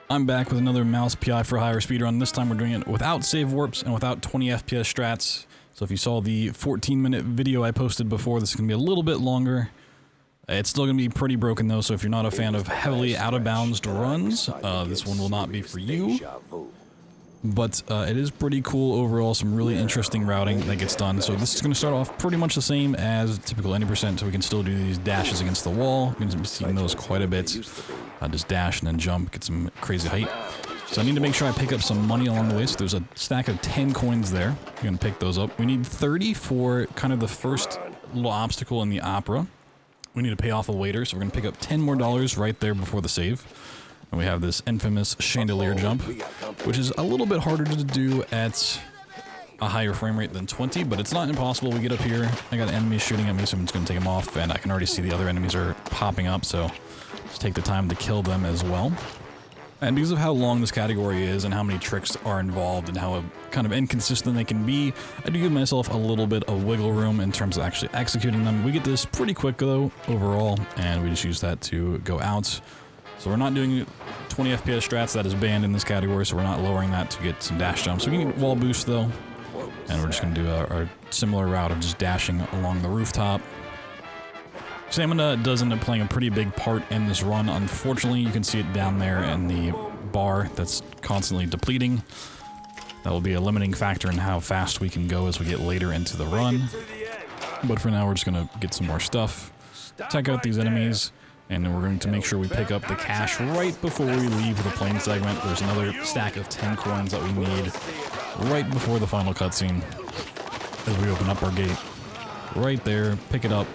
I'm back with another Mouse P.I for hire speedrun. This time we're doing it without SaveWarps and without 20 FPS strats. So if you saw the 14-minute video I posted before, this is going to be a little bit longer. It's still going to be pretty broken though, so if you're not a fan of heavily out-of-bounds runs, this one will not be for you. But it is pretty cool overall, some really interesting routing that gets done. So this is going to start off pretty much the same as typical 90%, so we can still do these dashes against the wall. You're going to be seeing those quite a bit. Just dash and then jump, get some crazy height. So I need to make sure I pick up some money along the way, so there's a stack of 10 coins there. You're going to pick those up. We need 30 for kind of the first little obstacle in the opera. We need to pay off a waiter, so we're going to pick up $10 more right there before the save. And we have this infamous chandelier jump, which is a little bit harder to do at a higher frame rate than 20, but it's not impossible. We get up here, I got enemies shooting at me, so I'm just going to take them off, and I can already see the other enemies are popping up, so just take the time to kill them as well. And because of how long this category is and how many tricks are involved and how kind of inconsistent they can be, I do give myself a little bit of wiggle room in terms of actually executing them. We get this pretty quick though, overall, and we just use that to go out. So we're not doing 20 FPS strats, that is banned in this category, so we're not lowering that to get some dash jumps. We can get wall boost though, and we're just going to do our similar route of just dashing along the rooftop. Stamina does end up playing a pretty big part in this run. Unfortunately, you can see it down there in the bar that's constantly depleting. That will be a limiting factor in how fast we can go as we get later into the run. But for now, we're just going to get some more stuff, check out these enemies, and then we're going to make sure we pick up the cash right before we leave the plane segment. There's another stack of 10 coins that we need right before the final cutscene as we open up our gate. Right there, pick it up.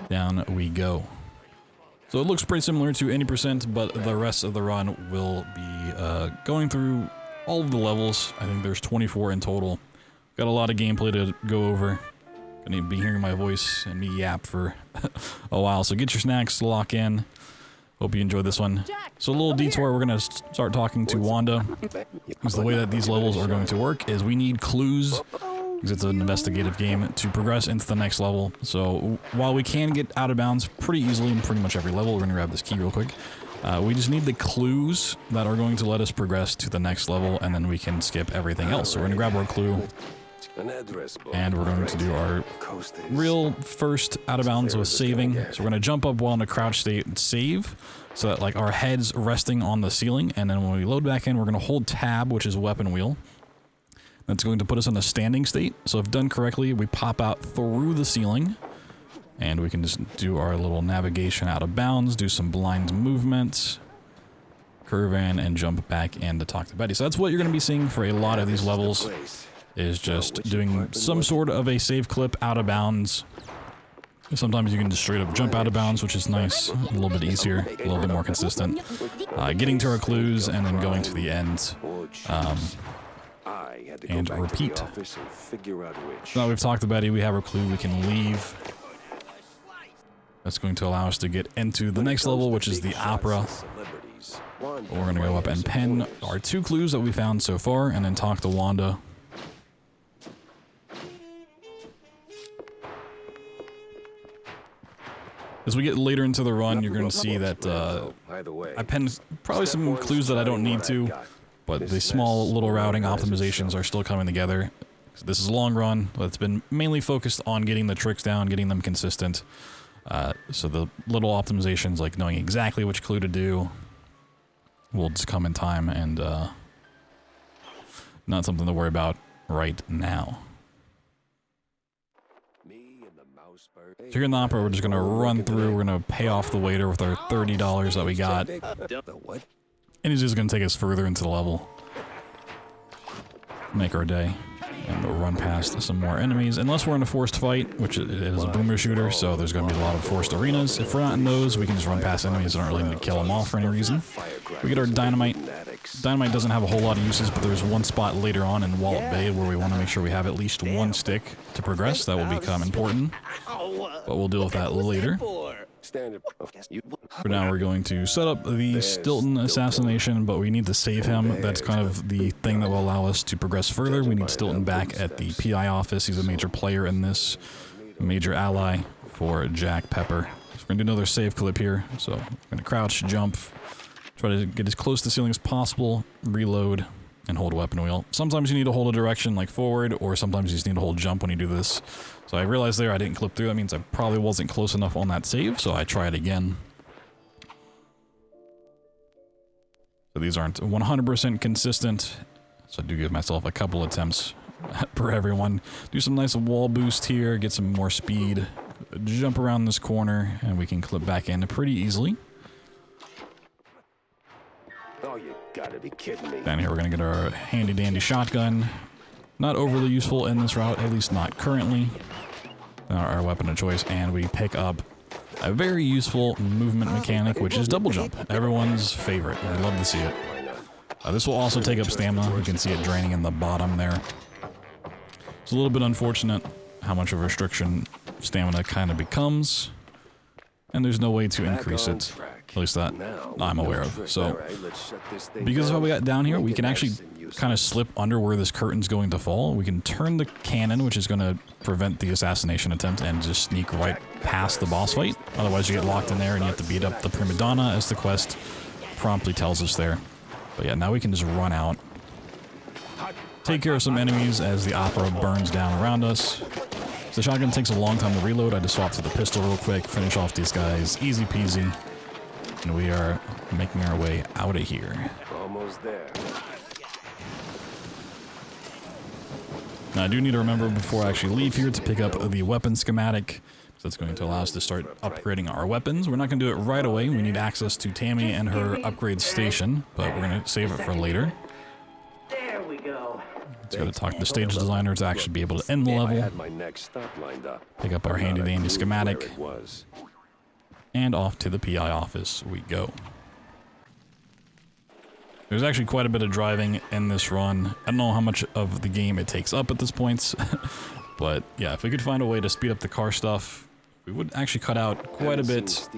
Down we go. So it looks pretty similar to 80%, but the rest of the run will be going through all of the levels. I think there's 24 in total. Got a lot of gameplay to go over. Gonna be hearing my voice and me yap for a while, so get your snacks, lock in. Hope you enjoyed this one. So a little detour, we're gonna start talking to Wanda. Because the way that these levels are going to work is we need clues, because it's an investigative game, to progress into the next level. So while we can get out of bounds pretty easily in pretty much every level, we're gonna grab this key real quick. We just need the clues that are going to let us progress to the next level, and then we can skip everything else. So we're gonna grab our clue, and we're going to do our real first out of bounds with saving. So we're going to jump up while in a crouch state and save, so that like our head's resting on the ceiling, and then when we load back in, we're going to hold tab, which is weapon wheel. That's going to put us in a standing state. So if done correctly, we pop out through the ceiling, and we can just do our little navigation out of bounds, do some blind movements, curve in, and jump back in to talk to Betty. So that's what you're going to be seeing for a lot of these levels, is just doing some sort of a save clip out of bounds. Sometimes you can just straight up jump out of bounds, which is nice, a little bit easier, a little bit more consistent. Getting to our clues and then going to the end, and repeat. Now we've talked to Betty, we have our clue, we can leave. That's going to allow us to get into the next level, which is the opera. We're going to go up and pen our 2 clues that we found so far, and then talk to Wanda. As we get later into the run, you're going to see that I penned probably some clues that I don't need to, but the small little routing optimizations are still coming together. This is a long run, but it's been mainly focused on getting the tricks down, getting them consistent. So the little optimizations, like knowing exactly which clue to do, will just come in time, and not something to worry about right now. So here in the opera, we're just going to run through, we're going to pay off the waiter with our $30 that we got, and he's just going to take us further into the level, make our day, and we'll run past some more enemies, unless we're in a forced fight, which it is a boomer shooter, so there's going to be a lot of forced arenas. If we're not in those, we can just run past enemies and don't really need to kill them off for any reason. We get our dynamite. Dynamite doesn't have a whole lot of uses, but there's one spot later on in Wallet Bay where we want to make sure we have at least 1 stick to progress. That will become important, but we'll deal with that later. For now, we're going to set up the Stilton assassination, but we need to save him. That's kind of the thing that will allow us to progress further. We need Stilton back at the P.I. office. He's a major player in this, major ally for Jack Pepper. So we're going to do another save clip here. So we're going to crouch, jump, Try to get as close to the ceiling as possible, reload, and hold a weapon wheel. Sometimes you need to hold a direction like forward, or sometimes you just need to hold jump when you do this. So I realized there I didn't clip through. That means I probably wasn't close enough on that save, so I try it again. So these aren't 100% consistent, so I do give myself a couple attempts per everyone. Do some nice wall boost here, get some more speed, jump around this corner, and we can clip back in pretty easily. Oh, you gotta be kidding me. Down here we're gonna get our handy dandy shotgun. Not overly useful in this route, at least not currently. Our weapon of choice, and we pick up a very useful movement mechanic, which is double jump. Everyone's favorite. We love to see it. This will also take up stamina. You can see it draining in the bottom there. It's a little bit unfortunate how much of a restriction stamina kind of becomes, and there's no way to increase it. At least that I'm aware of. So, because of how we got down here, we can actually kind of slip under where this curtain's going to fall. We can turn the cannon, which is going to prevent the assassination attempt, and just sneak right past the boss fight. Otherwise you get locked in there and you have to beat up the prima donna, as the quest promptly tells us there. But yeah, now we can just run out, take care of some enemies as the opera burns down around us. So the shotgun takes a long time to reload. I just swap to the pistol real quick, finish off these guys, easy peasy. And we are making our way out of here. Almost there. Now I do need to remember before I actually leave here to pick up the weapon schematic. So that's going to allow us to start upgrading our weapons. We're not going to do it right away. We need access to Tammy and her upgrade station, but we're going to save it for later. There we go. Just got to talk to the stage designer to actually be able to end the level. Pick up our handy dandy schematic. And off to the PI office we go. There's actually quite a bit of driving in this run. I don't know how much of the game it takes up at this point, but yeah, if we could find a way to speed up the car stuff, we would actually cut out quite a bit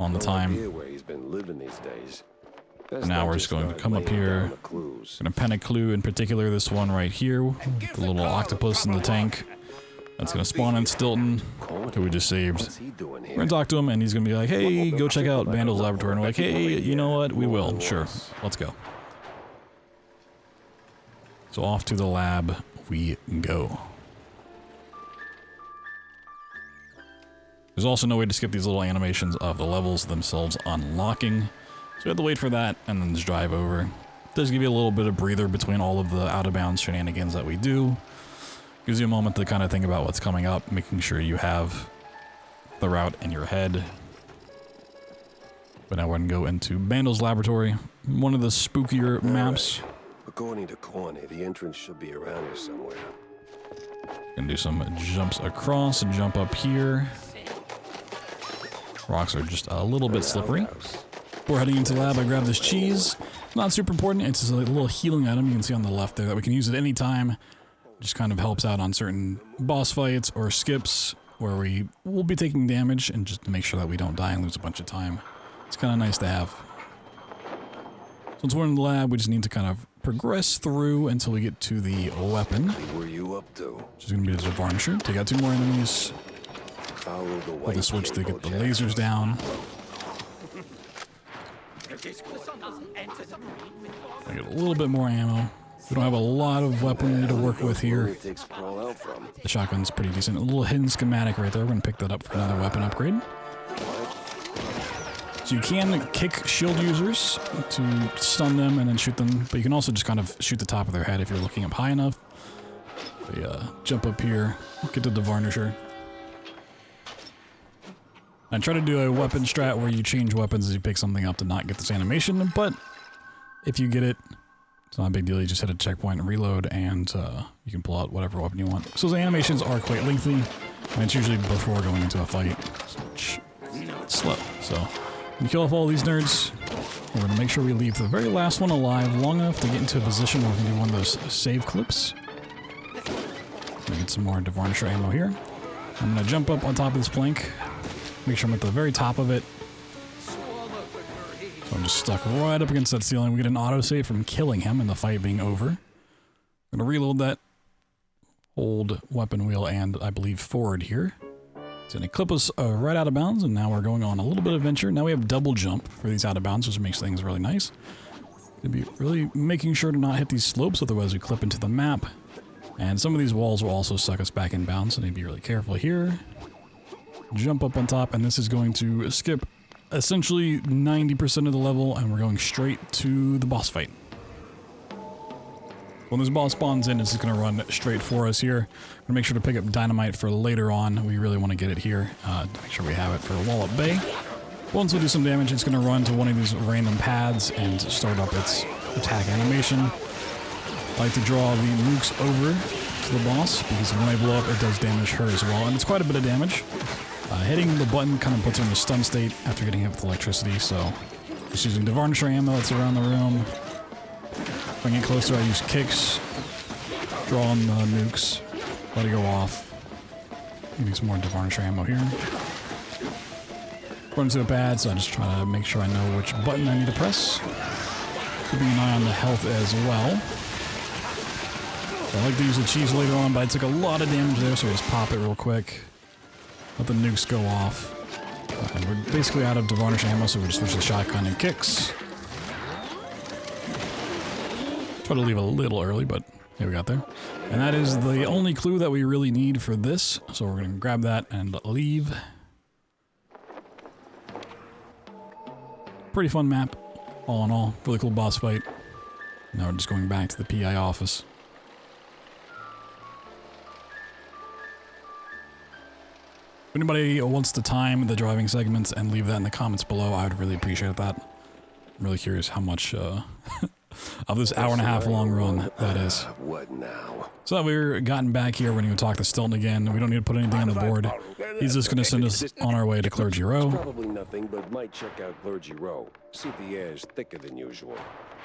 on the time. And now we're just going to come up here. Going to pen a clue, in particular this one right here, the little octopus in the tank. That's going to spawn in Stilton, who we just saved. We're going to talk to him, and he's going to be like, hey, go check out Vandal's laboratory. And we're like, hey, you know what? We will. Sure. Let's go. So off to the lab we go. There's also no way to skip these little animations of the levels themselves unlocking. So we have to wait for that, and then just drive over. It does give you a little bit of breather between all of the out-of-bounds shenanigans that we do. Gives you a moment to kind of think about what's coming up, making sure you have the route in your head. But now we're going to go into Vandal's laboratory, one of the spookier maps. According to Corny, the entrance should be around here somewhere. Gonna do some jumps across and jump up here. Rocks are just a little bit slippery. Before heading into the lab, I grab this cheese. Not super important, it's just a little healing item you can see on the left there that we can use at any time. Just kind of helps out on certain boss fights or skips where we will be taking damage, and just to make sure that we don't die and lose a bunch of time. It's kind of nice to have. Since we're in the lab, we just need to kind of progress through until we get to the weapon. What are you up to? Which is going to be the Varnisher. Take out 2 more enemies. Pull the switch to get the lasers down. I get a little bit more ammo. We don't have a lot of weaponry to work with here. The shotgun's pretty decent. A little hidden schematic right there. We're going to pick that up for another weapon upgrade. So you can kick shield users to stun them and then shoot them, but you can also just kind of shoot the top of their head if you're looking up high enough. But jump up here, get to the Varnisher. I try to do a weapon strat where you change weapons as you pick something up to not get this animation, but if you get it, it's not a big deal. You just hit a checkpoint and reload, and you can pull out whatever weapon you want. So the animations are quite lengthy, and it's usually before going into a fight, so it's slow. So we kill off all these nerds. We're going to make sure we leave the very last one alive long enough to get into a position where we can do one of those save clips. Get some more Varnisher ammo here. I'm going to jump up on top of this plank. Make sure I'm at the very top of it. So I'm just stuck right up against that ceiling. We get an autosave from killing him and the fight being over. I'm going to reload that. Hold weapon wheel and, I believe, forward here. It's going to clip us right out of bounds, and now we're going on a little bit of adventure. Now we have double jump for these out of bounds, which makes things really nice. Going to be really making sure to not hit these slopes, otherwise we clip into the map. And some of these walls will also suck us back in bounds, so need to be really careful here. Jump up on top, and this is going to skip essentially 90% of the level, and we're going straight to the boss fight. When this boss spawns in, it's just going to run straight for us here. I'm going to make sure to pick up dynamite for later on. We really want to get it here to make sure we have it for Wallop Bay. Once we do some damage, it's going to run to one of these random pads and start up its attack animation. I like to draw the nukes over to the boss because when they blow up, it does damage her as well, and it's quite a bit of damage. Hitting the button kind of puts her in a stun state after getting hit with electricity, so just using the varnisher ammo that's around the room. If I get closer, I use kicks, draw on the nukes, let it go off. Need some more varnisher ammo here. Run to the pad, so I just try to make sure I know which button I need to press. Keeping an eye on the health as well. So I like to use the cheese later on, but I took a lot of damage there, so I just pop it real quick. Let the nukes go off. And we're basically out of varnish ammo, so we just switch to shotgun and kicks. Try to leave a little early, but here we got there. And that is the only clue that we really need for this, so we're going to grab that and leave. Pretty fun map, all in all. Really cool boss fight. Now we're just going back to the PI office. If anybody wants to time the driving segments and leave that in the comments below, I would really appreciate that. I'm really curious how much of this hour-and-a-half long run that is. What now? So that we're gotten back here, we're going to talk to Stilton again. We don't need to put anything on the board. He's just going to send us on our way to Clergy Row. Probably nothing, but might check out Clergy Row. See if the air is thicker than usual.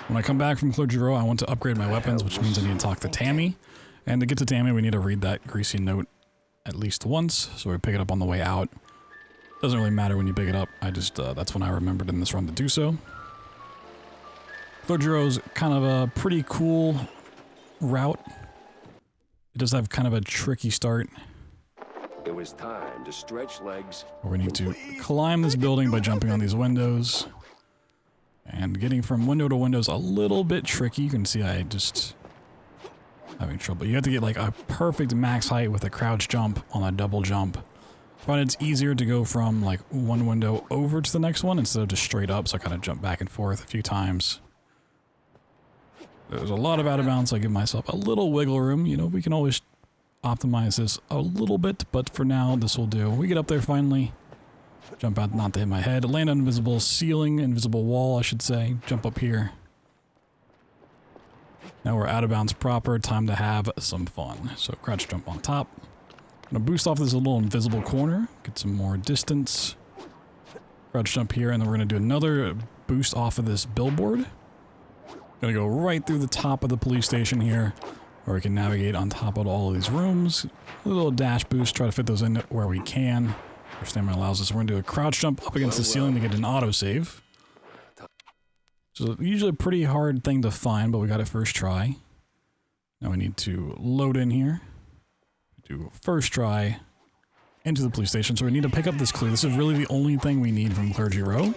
When I come back from Clergy Row, I want to upgrade my weapons, which means I need to talk to Tammy. And to get to Tammy, we need to read that greasy note at least once, so we pick it up on the way out. Doesn't really matter when you pick it up. I just, that's when I remembered in this run to do so. Clergy Row is kind of a pretty cool route. It does have kind of a tricky start. It was time to stretch legs. We need to climb this building by jumping on these windows. And getting from window to window is a little bit tricky. You can see I just having trouble. You have to get like a perfect max height with a crouch jump on a double jump. But it's easier to go from like one window over to the next one instead of just straight up, so I kind of jump back and forth a few times. There's a lot of out of bounds, so I give myself a little wiggle room. You know, we can always optimize this a little bit, but for now, this will do. We get up there finally. Jump out, not to hit my head. Land on invisible ceiling, invisible wall, I should say. Jump up here. Now we're out of bounds proper. Time to have some fun. So crouch jump on top. Gonna boost off this little invisible corner. Get some more distance. Crouch jump here, and then we're gonna do another boost off of this billboard. Gonna go right through the top of the police station here, where we can navigate on top of all of these rooms. A little dash boost, try to fit those in where we can. Our stamina allows us. We're gonna do a crouch jump up against the ceiling to get an autosave. So usually a pretty hard thing to find, but we got it first try. Now we need to load in here. Do first try into the police station. So we need to pick up this clue. This is really the only thing we need from Clergy Row.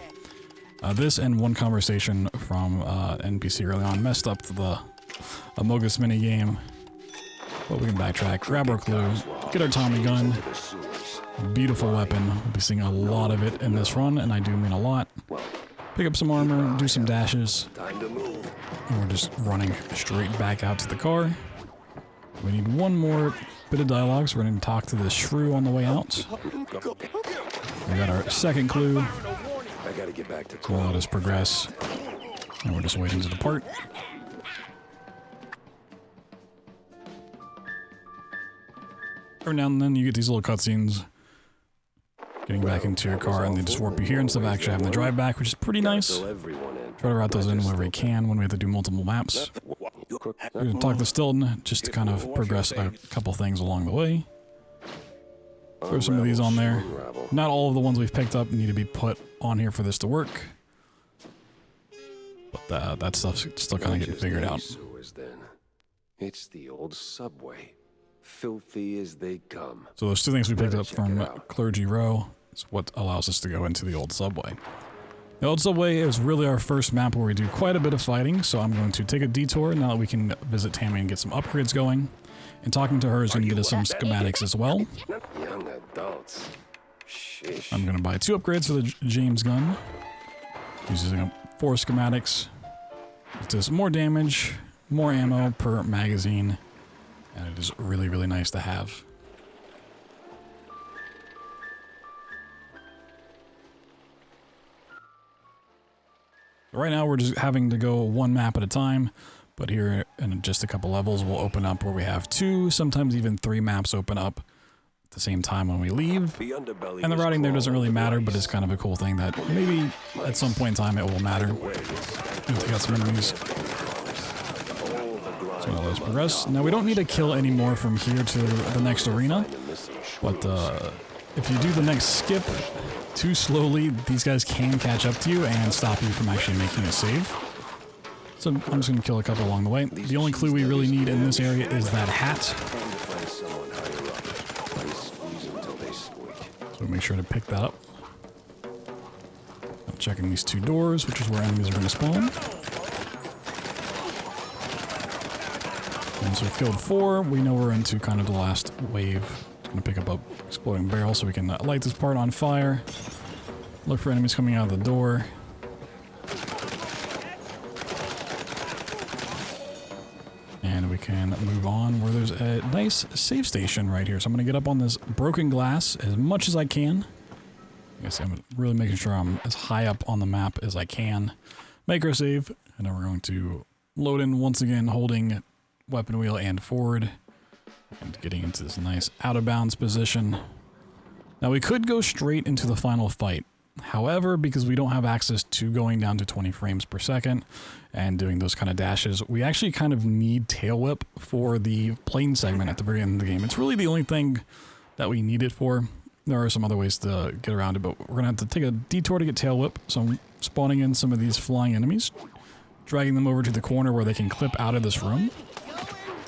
This and one conversation from NPC early on messed up the Amogus minigame. But we can backtrack, grab our clue, get our Tommy gun. Beautiful weapon. We'll be seeing a lot of it in this run, and I do mean a lot. Pick up some armor, do some dashes. And we're just running straight back out to the car. We need one more bit of dialogue, so we're going to talk to the shrew on the way out. We got our second clue. I gotta get back to We'll let us progress. And we're just waiting to depart. Every now and then you get these little cutscenes. Getting back into your car, and they just warp you here instead of actually having to drive back, which is pretty nice. Try to route those in whenever we can when we have to do multiple maps. We're going to talk to Stilton just to kind of progress a couple things along the way. Throw some of these on there. Not all of the ones we've picked up need to be put on here for this to work. But that stuff's still kind of getting figured out. It's the old subway. Filthy as they come. So those two things we picked Better up check from it out. Clergy Row is what allows us to go into the old subway. The old subway is really our first map where we do quite a bit of fighting, so I'm going to take a detour now that we can visit Tammy and get some upgrades going. And talking to her is going to get us some schematics as well. Young adults. Sheesh. I'm going to buy 2 upgrades for the James gun. Using up 4 schematics. It does more damage, more ammo per magazine, and it is really, really nice to have. Right now we're just having to go 1 map at a time, but here in just a couple levels we'll open up where we have 2, sometimes even 3 maps open up at the same time when we leave. The underbelly And the is routing there doesn't crawling really with matter, lice. but it's kind of a cool thing that maybe at some point in time it will matter. We got some enemies. So now let's progress. Now we don't need to kill any more from here to the next arena, but if you do the next skip too slowly, these guys can catch up to you and stop you from actually making a save. So I'm just going to kill a couple along the way. The only clue we really need in this area is that hat. So make sure to pick that up. I'm checking these 2 doors, which is where enemies are going to spawn. And so we've killed 4. We know we're into kind of the last wave. Going to pick up a exploding barrel so we can light this part on fire. Look for enemies coming out of the door. And we can move on where there's a nice save station right here. So I'm going to get up on this broken glass as much as I can. I guess I'm really making sure I'm as high up on the map as I can. Make our save, and then we're going to load in once again, holding weapon wheel and forward. And getting into this nice out of bounds position. Now we could go straight into the final fight. However, because we don't have access to going down to 20 frames per second and doing those kind of dashes, we actually kind of need tail whip for the plane segment at the very end of the game. It's really the only thing that we need it for. There are some other ways to get around it, but we're going to have to take a detour to get tail whip. So I'm spawning in some of these flying enemies, dragging them over to the corner where they can clip out of this room.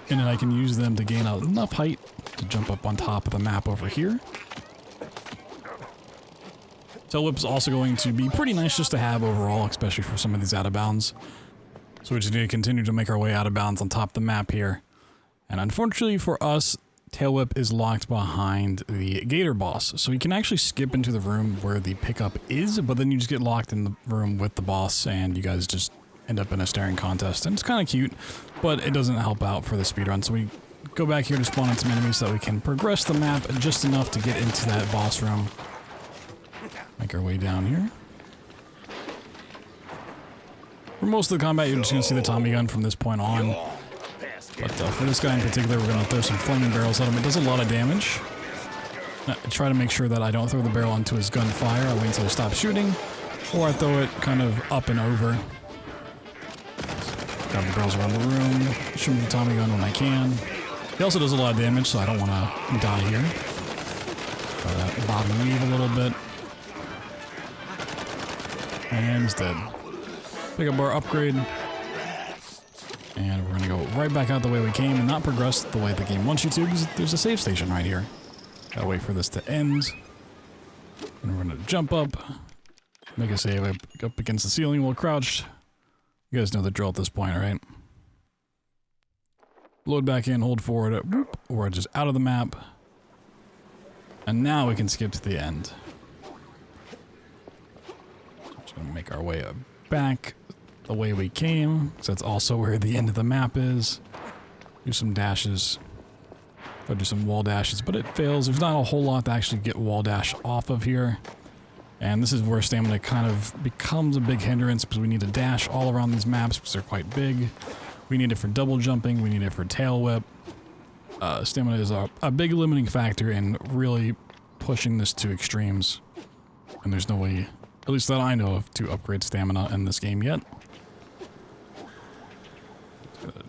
And then I can use them to gain enough height to jump up on top of the map over here. Tail whip's also going to be pretty nice just to have overall, especially for some of these out of bounds. So we just need to continue to make our way out of bounds on top of the map here. And unfortunately for us, tail whip is locked behind the gator boss. So you can actually skip into the room where the pickup is, but then you just get locked in the room with the boss and you guys just end up in a staring contest. And it's kind of cute, but it doesn't help out for the speedrun. So we go back here to spawn in some enemies so that we can progress the map just enough to get into that boss room. Make our way down here. For most of the combat, you're just going to see the Tommy gun from this point on. But for this guy in particular, we're going to throw some flaming barrels at him. It does a lot of damage. I try to make sure that I don't throw the barrel onto his gunfire. I wait until he stops shooting, or I throw it kind of up and over. Grab the barrels around the room, shoot with the Tommy gun when I can. He also does a lot of damage, so I don't want to die here. Try to bob and weave a little bit. And he's dead. Pick up our upgrade. And we're going to go right back out the way we came and not progress the way the game wants you to, because there's a save station right here. Gotta wait for this to end. And we're going to jump up, make a save up against the ceiling while crouched. You guys know the drill at this point, right? Load back in, hold forward, whoop, or just out of the map. And now we can skip to the end. Just gonna make our way back the way we came, because that's also where the end of the map is. Do some dashes. Try to do some wall dashes, but it fails. There's not a whole lot to actually get wall dash off of here. And this is where stamina kind of becomes a big hindrance, because we need to dash all around these maps because they're quite big. We need it for double jumping, we need it for tail whip. Stamina is a big limiting factor in really pushing this to extremes. And there's no way, at least that I know of, to upgrade stamina in this game yet.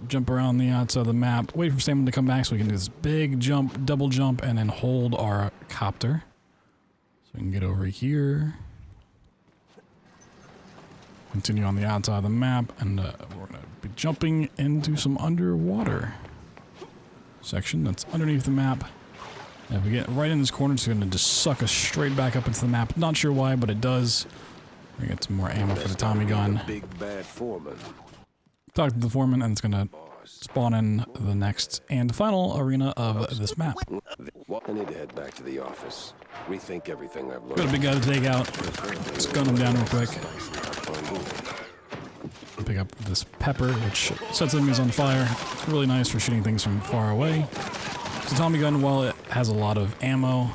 Jump around the outside of the map, wait for stamina to come back so we can do this big jump, double jump, and then hold our copter. So we can get over here. Continue on the outside of the map, and we're going to be jumping into some underwater. section that's underneath the map. And if we get right in this corner, it's going to just suck us straight back up into the map. Not sure why, but it does. We get some more ammo for the Tommy gun. Big bad foreman. Talk to the foreman, and it's going to spawn in the next and final arena of this map. I need to head back to the office. Rethink everything I've learned. Got a big guy to take out. Just gun him down real quick. Pick up this pepper, which sets enemies on fire. Really nice for shooting things from far away. The Tommy gun, while it has a lot of ammo,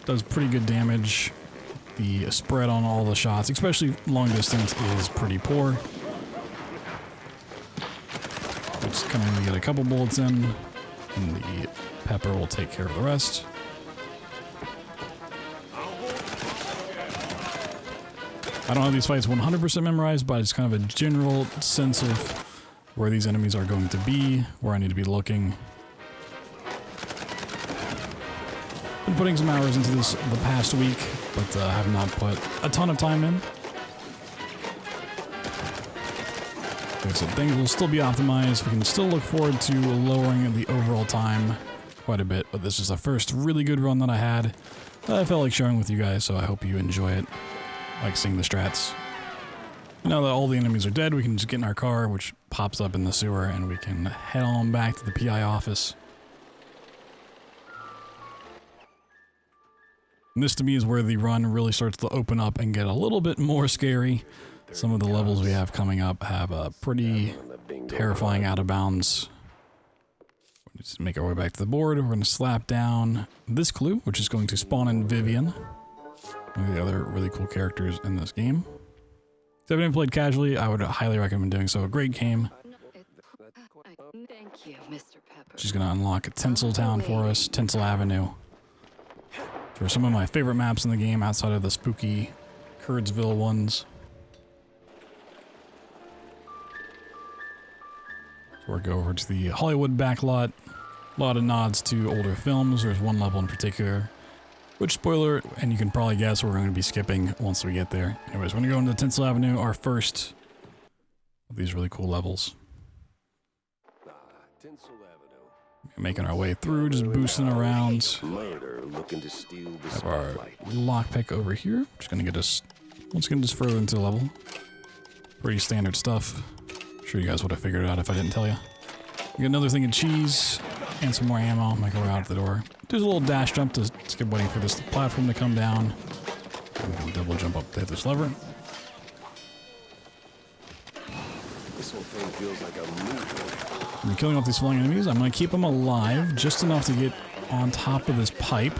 does pretty good damage. The spread on all the shots, especially long distance, is pretty poor. We just kind of get a couple bullets in, and the pepper will take care of the rest. I don't have these fights 100% memorized, but it's kind of a general sense of where these enemies are going to be, where I need to be looking. Been putting some hours into this the past week, but have not put a ton of time in. Like I said, things will still be optimized. We can still look forward to lowering the overall time quite a bit, but this is the first really good run that I had that I felt like sharing with you guys, so I hope you enjoy it. Like seeing the strats. Now that all the enemies are dead, we can just get in our car, which pops up in the sewer, and we can head on back to the PI office. And this to me is where the run really starts to open up and get a little bit more scary. Some of the levels we have coming up have a pretty terrifying out of bounds. Just make our way back to the board. We're going to slap down this clue, which is going to spawn in Vivian. One of the other really cool characters in this game. If you haven't played casually, I would highly recommend doing so. A great game. Thank you, Mr. Pepper. She's going to unlock Tinseltown for us, Tinsel Avenue. For some of my favorite maps in the game outside of the spooky Curdsville ones. So we'll go over to the Hollywood backlot. A lot of nods to older films. There's one level in particular, which, spoiler, and you can probably guess we're going to be skipping once we get there. Anyways, we're going to go into Tinsel Avenue, our first of these really cool levels. Tinsel Avenue. Making our way through, just boosting around. Murder looking to steal the Have our spotlight. lockpick over here, which is going to get us, once again, just further into the level. Pretty standard stuff. I'm sure you guys would have figured it out if I didn't tell you. We got another thing of cheese and some more ammo. Make our way out the door. There's a little dash jump to skip waiting for this platform to come down. We can double jump up to hit this lever. This whole thing feels like a movie. I'm killing off these flying enemies. I'm going to keep them alive just enough to get on top of this pipe.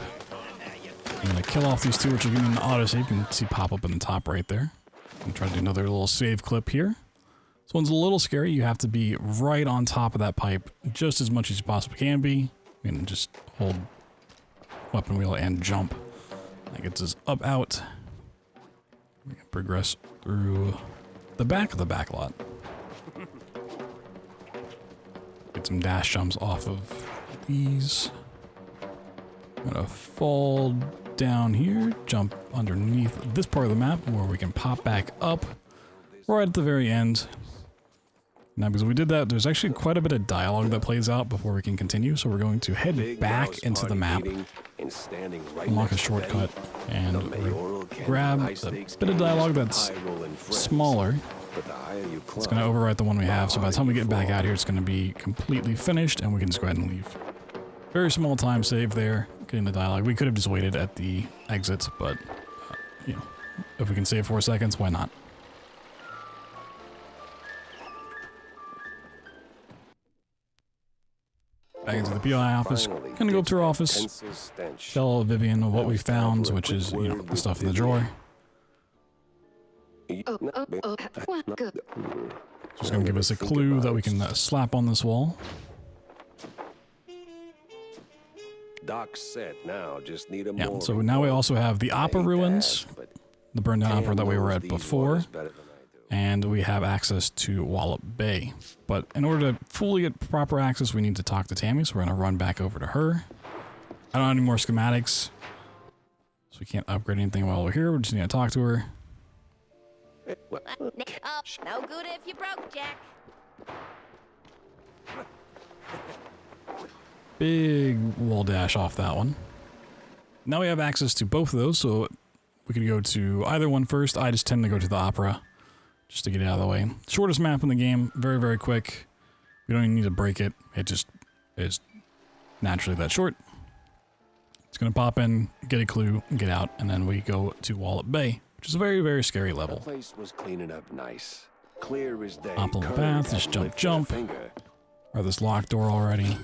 I'm going to kill off these two, which will give me an autosave. You can see pop up in the top right there. I'm going to try to do another little save clip here. This one's a little scary. You have to be right on top of that pipe just as much as you possibly can be. You can just hold weapon wheel and jump. That gets us up, out. We can progress through the back of the backlot. Get some dash jumps off of these. I'm gonna fall down here, jump underneath this part of the map where we can pop back up right at the very end. Now, because we did that, there's actually quite a bit of dialogue that plays out before we can continue, so we're going to head back into the map, unlock a shortcut, and grab a bit of dialogue that's smaller. It's going to overwrite the one we have, so by the time we get back out here, it's going to be completely finished, and we can just go ahead and leave. Very small time save there, getting the dialogue. We could have just waited at the exits, but, you know, if we can save 4 seconds, why not? Back into the PI office. Gonna go up to her office, tell Vivian what we found, which is, you know, the stuff in the drawer. She's gonna give us a clue that we can slap on this wall. Doc's set now, just need a Yeah, so now we also have the Opera ruins, the burned down Opera that we were at before, and we have access to Wallop Bay. But in order to fully get proper access, we need to talk to Tammy, so we're gonna run back over to her. I don't have any more schematics, so we can't upgrade anything while we're here. We just need to talk to her. No good if you broke, Jack. Big wall dash off that one. Now we have access to both of those, so we could go to either one first. I just tend to go to the Opera, just to get it out of the way. Shortest map in the game, very, very quick. We don't even need to break it. It just is naturally that short. It's gonna pop in, get a clue, get out, and then we go to Wallet Bay, which is a very, very scary level. The place was cleaning up nice. Clear as day. Optimal path, just jump. Or this locked door already.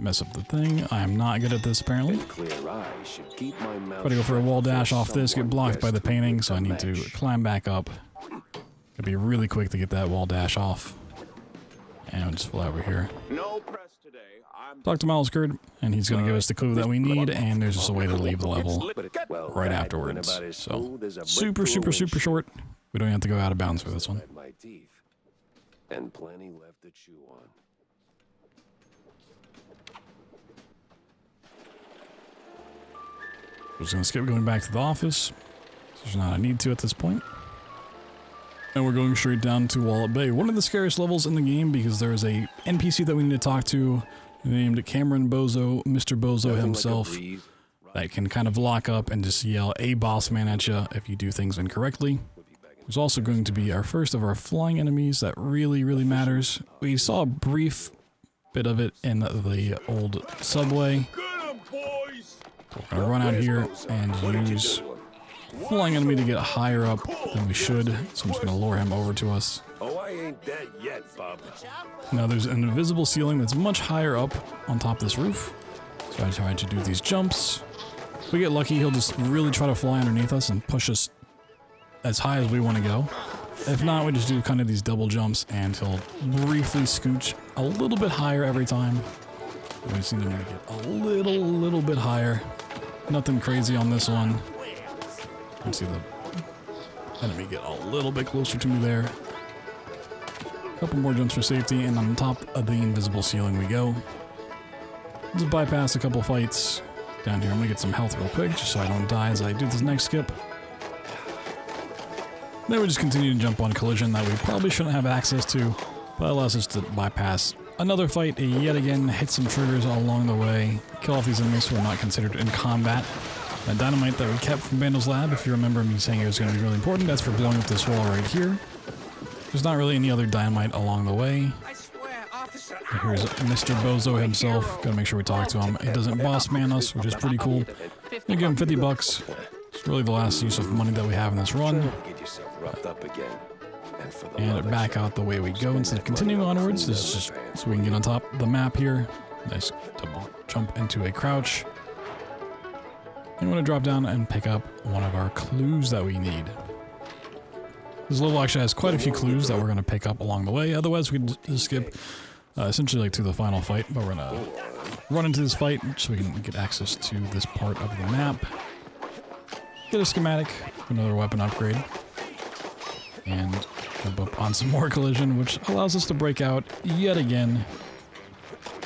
Mess up the thing. I am not good at this apparently. Gotta go for a wall dash off this, get blocked by the painting, so I need to climb back up. Gotta be really quick to get that wall dash off. And we'll just fly over here. Talk to Miles Curd, and he's gonna give us the clue that we need, and there's just a way to leave the level right afterwards. So, super, super, super short. We don't have to go out of bounds for this one. And plenty left to chew on. We're just gonna skip going back to the office. There's not a need to at this point. And we're going straight down to Wallet Bay. One of the scariest levels in the game because there's a NPC that we need to talk to named Cameron Bozo, Mr. Bozo himself, that can kind of lock up and just yell a boss man at you if you do things incorrectly. There's also going to be our first of our flying enemies that really, really matters. We saw a brief bit of it in the old subway. We're gonna run out here and use flying enemy to get higher up than we should. So I'm just gonna lure him over to us. Oh, I ain't dead yet, bub. Now there's an invisible ceiling that's much higher up on top of this roof. So I try to do these jumps. If we get lucky, he'll just really try to fly underneath us and push us as high as we want to go. If not, we just do kind of these double jumps and he'll briefly scooch a little bit higher every time. We just need him to get a little bit higher. Nothing crazy on this one. You can see the enemy get a little bit closer to me there. A couple more jumps for safety, and on top of the invisible ceiling we go. Just bypass a couple fights down here. I'm gonna get some health real quick, just so I don't die as I do this next skip. Then we just continue to jump on collision that we probably shouldn't have access to, but allows us to bypass another fight yet again, hit some triggers all along the way, kill off these enemies who are not considered in combat. That dynamite that we kept from Vandal's lab, if you remember me saying it was going to be really important, that's for blowing up this wall right here. There's not really any other dynamite along the way. And here's Mr. Bozo himself. Gotta make sure we talk to him. He doesn't boss man us, which is pretty cool. We give him 50 bucks. It's really the last use of money that we have in this run. And back out the way we go instead of continuing onwards. This is just so we can get on top of the map here. Nice double jump into a crouch. And we want to drop down and pick up one of our clues that we need. This level actually has quite a few clues that we're going to pick up along the way. Otherwise, we could just skip essentially like to the final fight. But we're going to run into this fight so we can get access to this part of the map. Get a schematic, another weapon upgrade. And jump up on some more collision, which allows us to break out yet again.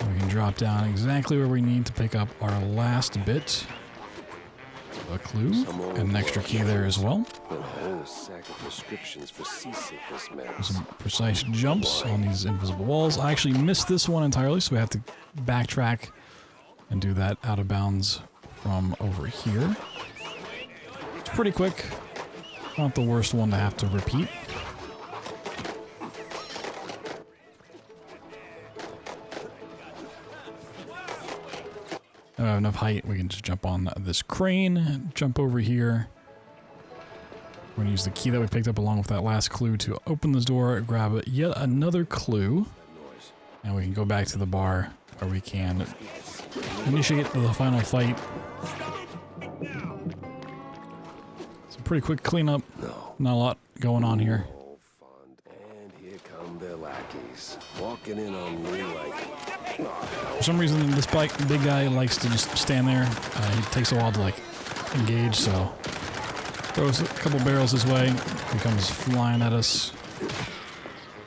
And we can drop down exactly where we need to pick up our last bit. A clue, and an extra key there as well. Some precise jumps on these invisible walls. I actually missed this one entirely, so we have to backtrack and do that out of bounds from over here. It's pretty quick. Not the worst one to have to repeat. I don't have enough height. We can just jump on this crane, jump over here. We're going to use the key that we picked up along with that last clue to open this door, grab yet another clue, and we can go back to the bar where we can initiate the final fight. It's a pretty quick cleanup. Not a lot going on here. And here come their lackeys, walking in on me like. For some reason, this big guy likes to just stand there. He takes a while to like engage, so throws a couple barrels his way. He comes flying at us.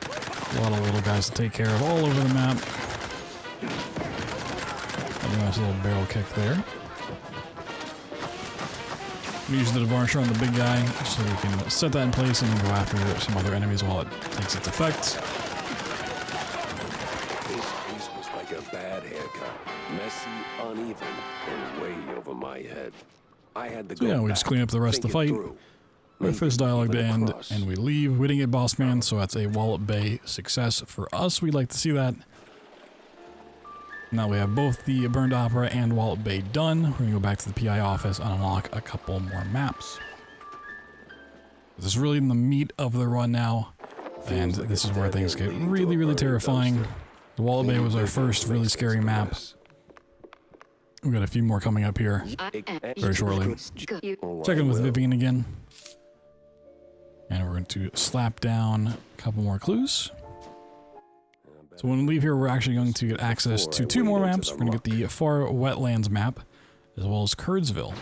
A lot of little guys to take care of all over the map. A nice little barrel kick there. We use the varnisher on the big guy so we can set that in place and then go after some other enemies while it takes its effect. Head the So yeah, goal we just back. clean up the rest of the Think it fight. through. Wait for this dialogue to Maybe end, across. and we leave. We didn't get Boss Man, so that's a Wallet Bay success for us. We'd like to see that. Now we have both the Burned Opera and Wallet Bay done. We're going to go back to the PI office and unlock a couple more maps. This is really in the meat of the run now, and like this a is where dead things end get leading to really, a really burning terrifying. dumpster. The Wallet Bay Maybe was our Big first One really makes scary sense to map. us. We've got a few more coming up here very shortly. Oh, Check in I with will. Vivian again. And we're going to slap down a couple more clues. So when we leave here, we're actually going to get access to two more maps. We're going to get the Far Wetlands map, as well as Curdsville.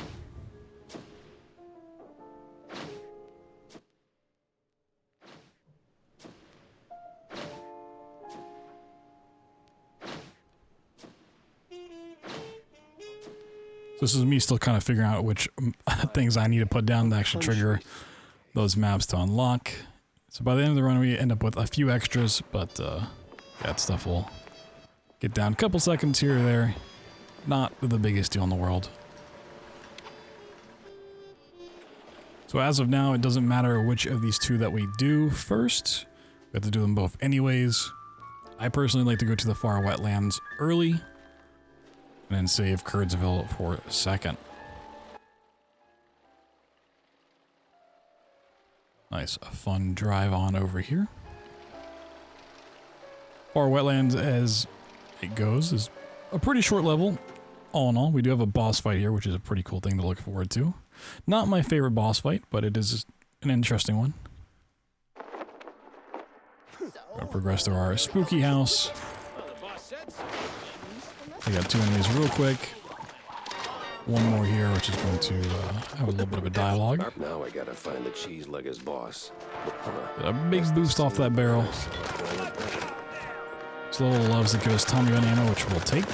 So this is me still kind of figuring out which things I need to put down to actually trigger those maps to unlock. So by the end of the run, we end up with a few extras, but that stuff will get down a couple seconds here or there. Not the biggest deal in the world. So as of now, it doesn't matter which of these two that we do first. We have to do them both anyways. I personally like to go to the Far Wetlands early, and then save Curdsville for second. Nice, a fun drive on over here. Far Wetlands, as it goes, is a pretty short level. All in all, we do have a boss fight here, which is a pretty cool thing to look forward to. Not my favorite boss fight, but it is an interesting one. We'll progress through our spooky house. We got two enemies real quick. One more here, which is going to have a little bit of a dialogue. Now I gotta find the cheese leggers boss. Get a big boost off that barrel. Slow little loves that give us Tommy gun ammo, which we'll take.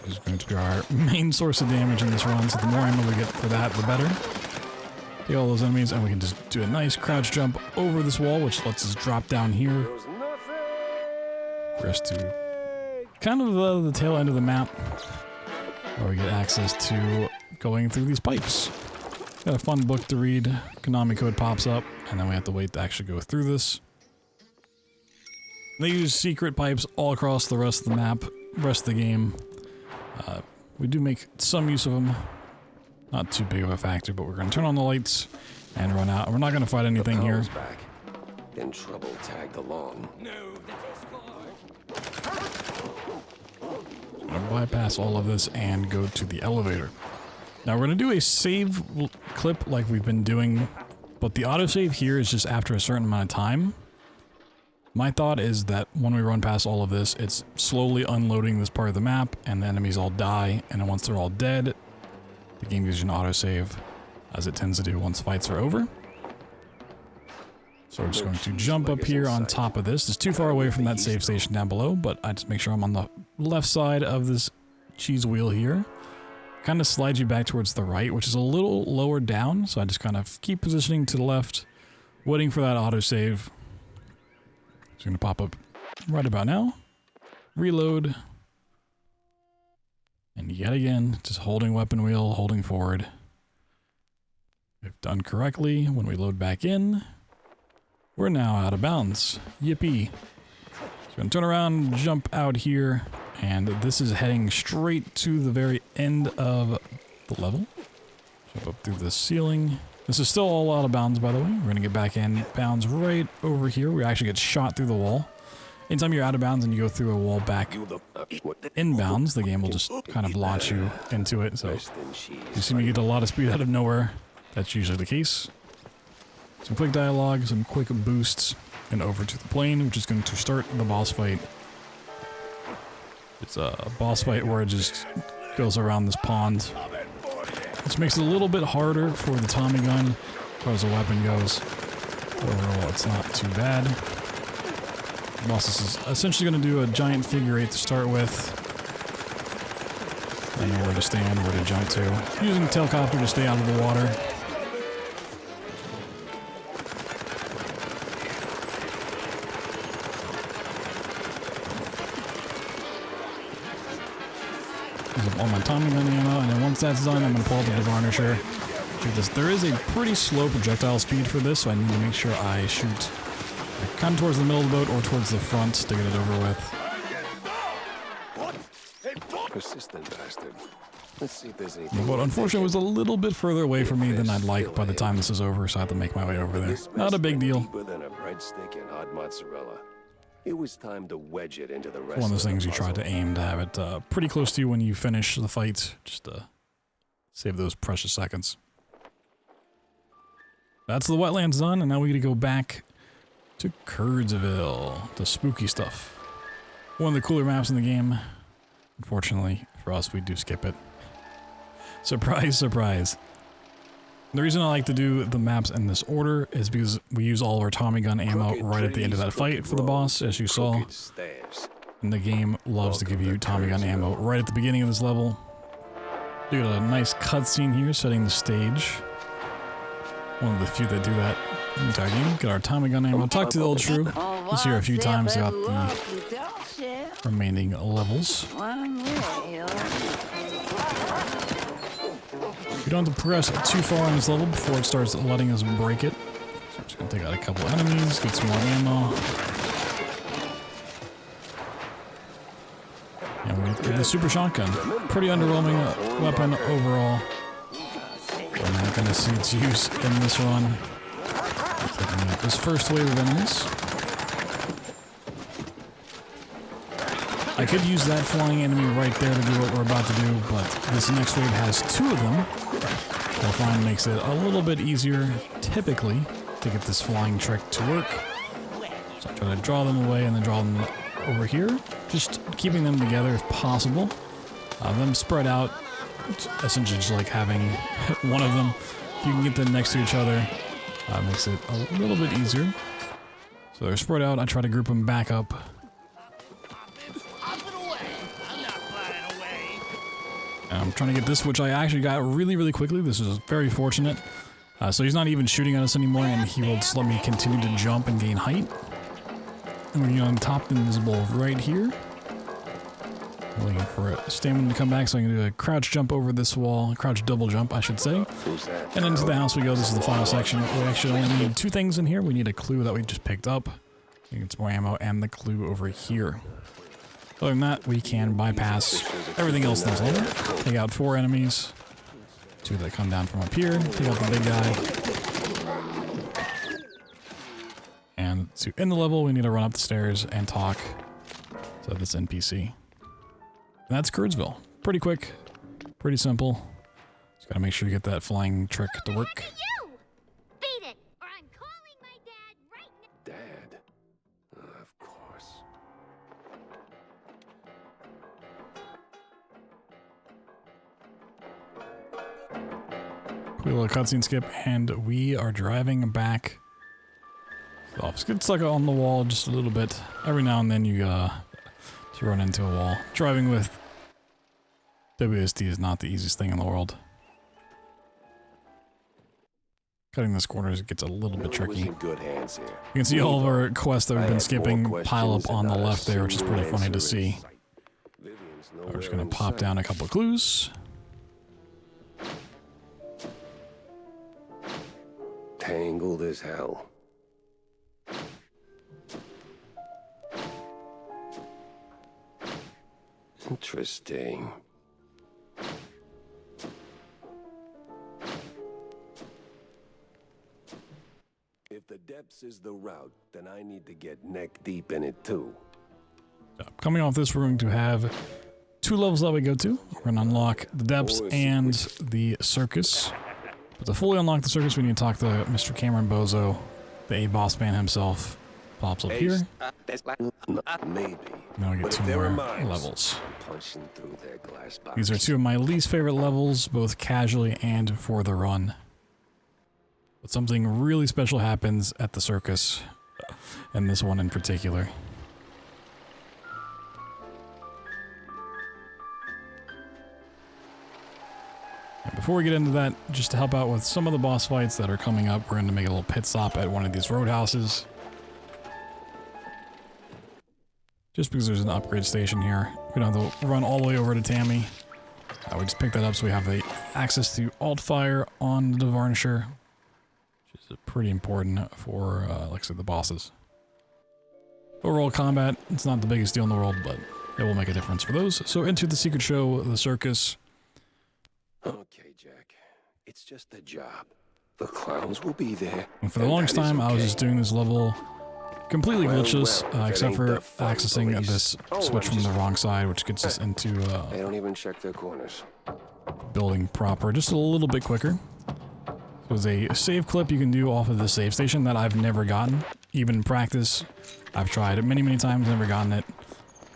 This is going to be our main source of damage in this run, so the more ammo we get for that, the better. Take all those enemies, and we can just do a nice crouch jump over this wall, which lets us drop down here. For us to kind of the tail end of the map, where we get access to going through these pipes. Got a fun book to read. Konami code pops up, and then we have to wait to actually go through this. They use secret pipes all across the rest of the map, rest of the game. We do make some use of them. Not too big of a factor, but we're going to turn on the lights and run out. We're not going to fight anything here. Back. In trouble tagged along. I'm going to bypass all of this and go to the elevator. Now we're going to do a save clip like we've been doing, but the autosave here is just after a certain amount of time. My thought is that when we run past all of this, it's slowly unloading this part of the map, and the enemies all die, and then once they're all dead, the game gives you an autosave, as it tends to do once fights are over. So we're just going to jump up here on top of this. It's too far away from that save station down below, but I just make sure I'm on the left side of this cheese wheel here. Kind of slides you back towards the right, which is a little lower down, so I just kind of keep positioning to the left, waiting for that autosave. It's going to pop up right about now. Reload. And yet again, just holding weapon wheel, holding forward. If done correctly, when we load back in, we're now out of bounds. Yippee. So we're going to turn around, jump out here, and this is heading straight to the very end of the level. Jump up through the ceiling. This is still all out of bounds, by the way. We're going to get back in bounds right over here. We actually get shot through the wall. Anytime you're out of bounds and you go through a wall back in bounds, the game will just kind of launch you into it. So you see me get a lot of speed out of nowhere. That's usually the case. Some quick dialogue, some quick boosts, and over to the plane, which is going to start the boss fight. It's a boss fight where it just goes around this pond, which makes it a little bit harder for the Tommy gun as far as the weapon goes. Overall, it's not too bad. The boss is essentially going to do a giant figure eight to start with. I know where to stand, where to jump to. Using the tailcopter to stay out of the water. All my Tommy gun ammo, wetland stats design, I'm going to pull out the Varnisher. Shoot this. There is a pretty slow projectile speed for this, so I need to make sure I shoot kind of towards the middle of the boat or towards the front to get it over with. Persistent bastard. Let's see if there's anything. But unfortunately, it was a little bit further away from me than I'd like by the time this is over, so I have to make my way over there. Not a big deal. Deeper than a breadstick and hot mozzarella. It was time to wedge it into the rest. One of those things you try puzzle. to aim to have it pretty close to you when you finish the fight, just to save those precious seconds. That's the wetlands done, and now we gotta go back to Kurdsville, the spooky stuff. One of the cooler maps in the game. Unfortunately, for us, we do skip it. Surprise, surprise. The reason I like to do the maps in this order is because we use all of our Tommy gun ammo right at the end of that fight for the boss, as you saw. And the game loves to give you Tommy gun ammo right at the beginning of this level. We got a nice cutscene here setting the stage. One of the few that do that in the entire game. Get our Tommy gun ammo. Talk to the old shrew. Let's hear a few times about the remaining levels. We don't have to progress too far in this level before it starts letting us break it. So I'm just going to take out a couple enemies, get some more ammo. And we get the super shotgun. Pretty underwhelming weapon overall. We're not going to see its use in this run. Taking out this first wave of enemies. I could use that flying enemy right there to do what we're about to do, but this next wave has two of them. I find makes it a little bit easier, typically, to get this flying trick to work. So I try to draw them away and then draw them over here, just keeping them together if possible. Them spread out, essentially just like having one of them. If you can get them next to each other, makes it a little bit easier. So they're spread out, I try to group them back up. I'm trying to get this, which I actually got really, really quickly. This is very fortunate. So he's not even shooting at us anymore, and he will just let me continue to jump and gain height. And we're going on top invisible right here. Waiting for stamina to come back so I can do a crouch jump over this wall. Crouch double jump, I should say. And into the house we go. This is the final section. We actually only need two things in here. We need a clue that we just picked up. We get some more ammo and the clue over here. Other than that, we can bypass everything else in this level. Take out 4 enemies. 2 that come down from up here. Take out the big guy. And to end the level, we need to run up the stairs and talk to this NPC. And that's Kurdsville. Pretty quick. Pretty simple. Just gotta make sure you get that flying trick to work. Beat it, or I'm calling my dad right now. Dad? Of course. Quick little cutscene skip, and we are driving back. So just get stuck on the wall just a little bit. Every now and then you run into a wall. Driving with WSD is not the easiest thing in the world. Cutting this corners gets a little bit tricky. Good hands here. You can see all of our quests that we've been skipping pile up on the left there, which is pretty funny to see. We're just going to pop down a couple of clues. Tangled as hell. Interesting. If the depths is the route, then I need to get neck deep in it too. Coming off this, we're going to have 2 levels that we go to. We're going to unlock the depths and the circus. But to fully unlock the circus, we need to talk to Mr. Cameron Bozo, the A-boss man himself. Pops up here. Maybe. Now we get 2 more levels. Punching through their glass box. These are 2 of my least favorite levels, both casually and for the run. But something really special happens at the circus, and this one in particular. And before we get into that, just to help out with some of the boss fights that are coming up, we're going to make a little pit stop at one of these roadhouses. Just because there's an upgrade station here. We don't have to run all the way over to Tammy. We just picked that up so we have the access to alt fire on the varnisher, which is pretty important for, like I said, the bosses. Overall combat, it's not the biggest deal in the world, but it will make a difference for those. So into the secret show, the circus. Okay, Jack. It's just a job. The clowns will be there. And for the longest time, I was just doing this level completely glitchless, except for accessing this switch from the wrong side, which gets us into They don't even check their corners. building proper, just a little bit quicker. There's a save clip you can do off of the save station that I've never gotten, even in practice. I've tried it many times, never gotten it.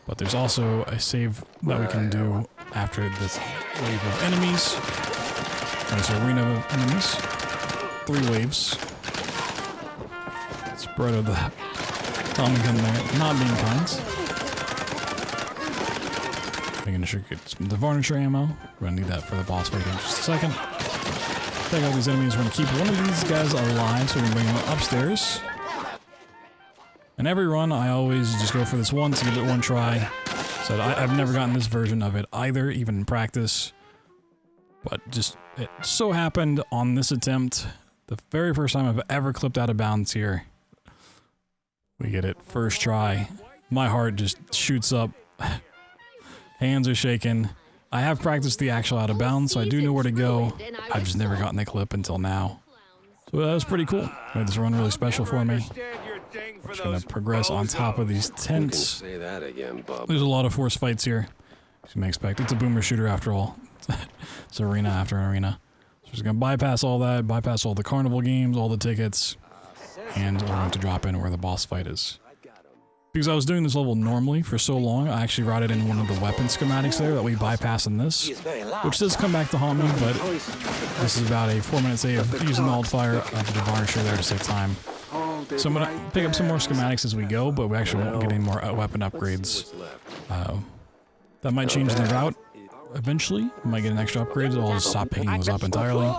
But there's also a save that we can do after this wave of enemies. There's an arena of enemies. 3 waves. Spread of the Tommy gun there, not being kind. Making sure to get some of the varnisher ammo. We're gonna need that for the boss fight in just a second. Take out these enemies. We're gonna keep one of these guys alive so we can bring him upstairs. And every run, I always just go for this one to give it one try. So I've never gotten this version of it either, even in practice. But just, it so happened on this attempt, the very first time I've ever clipped out of bounds here, we get it first try. My heart just shoots up. Hands are shaking. I have practiced the actual out of bounds, so I do know where to go. I've just never gotten the clip until now. So that was pretty cool. Made this run really special for me. I'm just gonna progress on top of these tents. Say that again, Bub. There's a lot of force fights here, as you may expect. It's a boomer shooter after all. It's arena after arena. So we're just gonna bypass all that, bypass all the carnival games, all the tickets, and we're going to drop in where the boss fight is. Because I was doing this level normally for so long, I actually routed in one of the weapon schematics there that we bypass in this, which does come back to haunt me, but this is about a 4-minute save using the alt fire of the varnisher there to save time. So I'm going to pick up some more schematics as we go, but we actually won't get any more weapon upgrades. That might change the route eventually. We might get an extra upgrade, so I'll just stop picking those up entirely.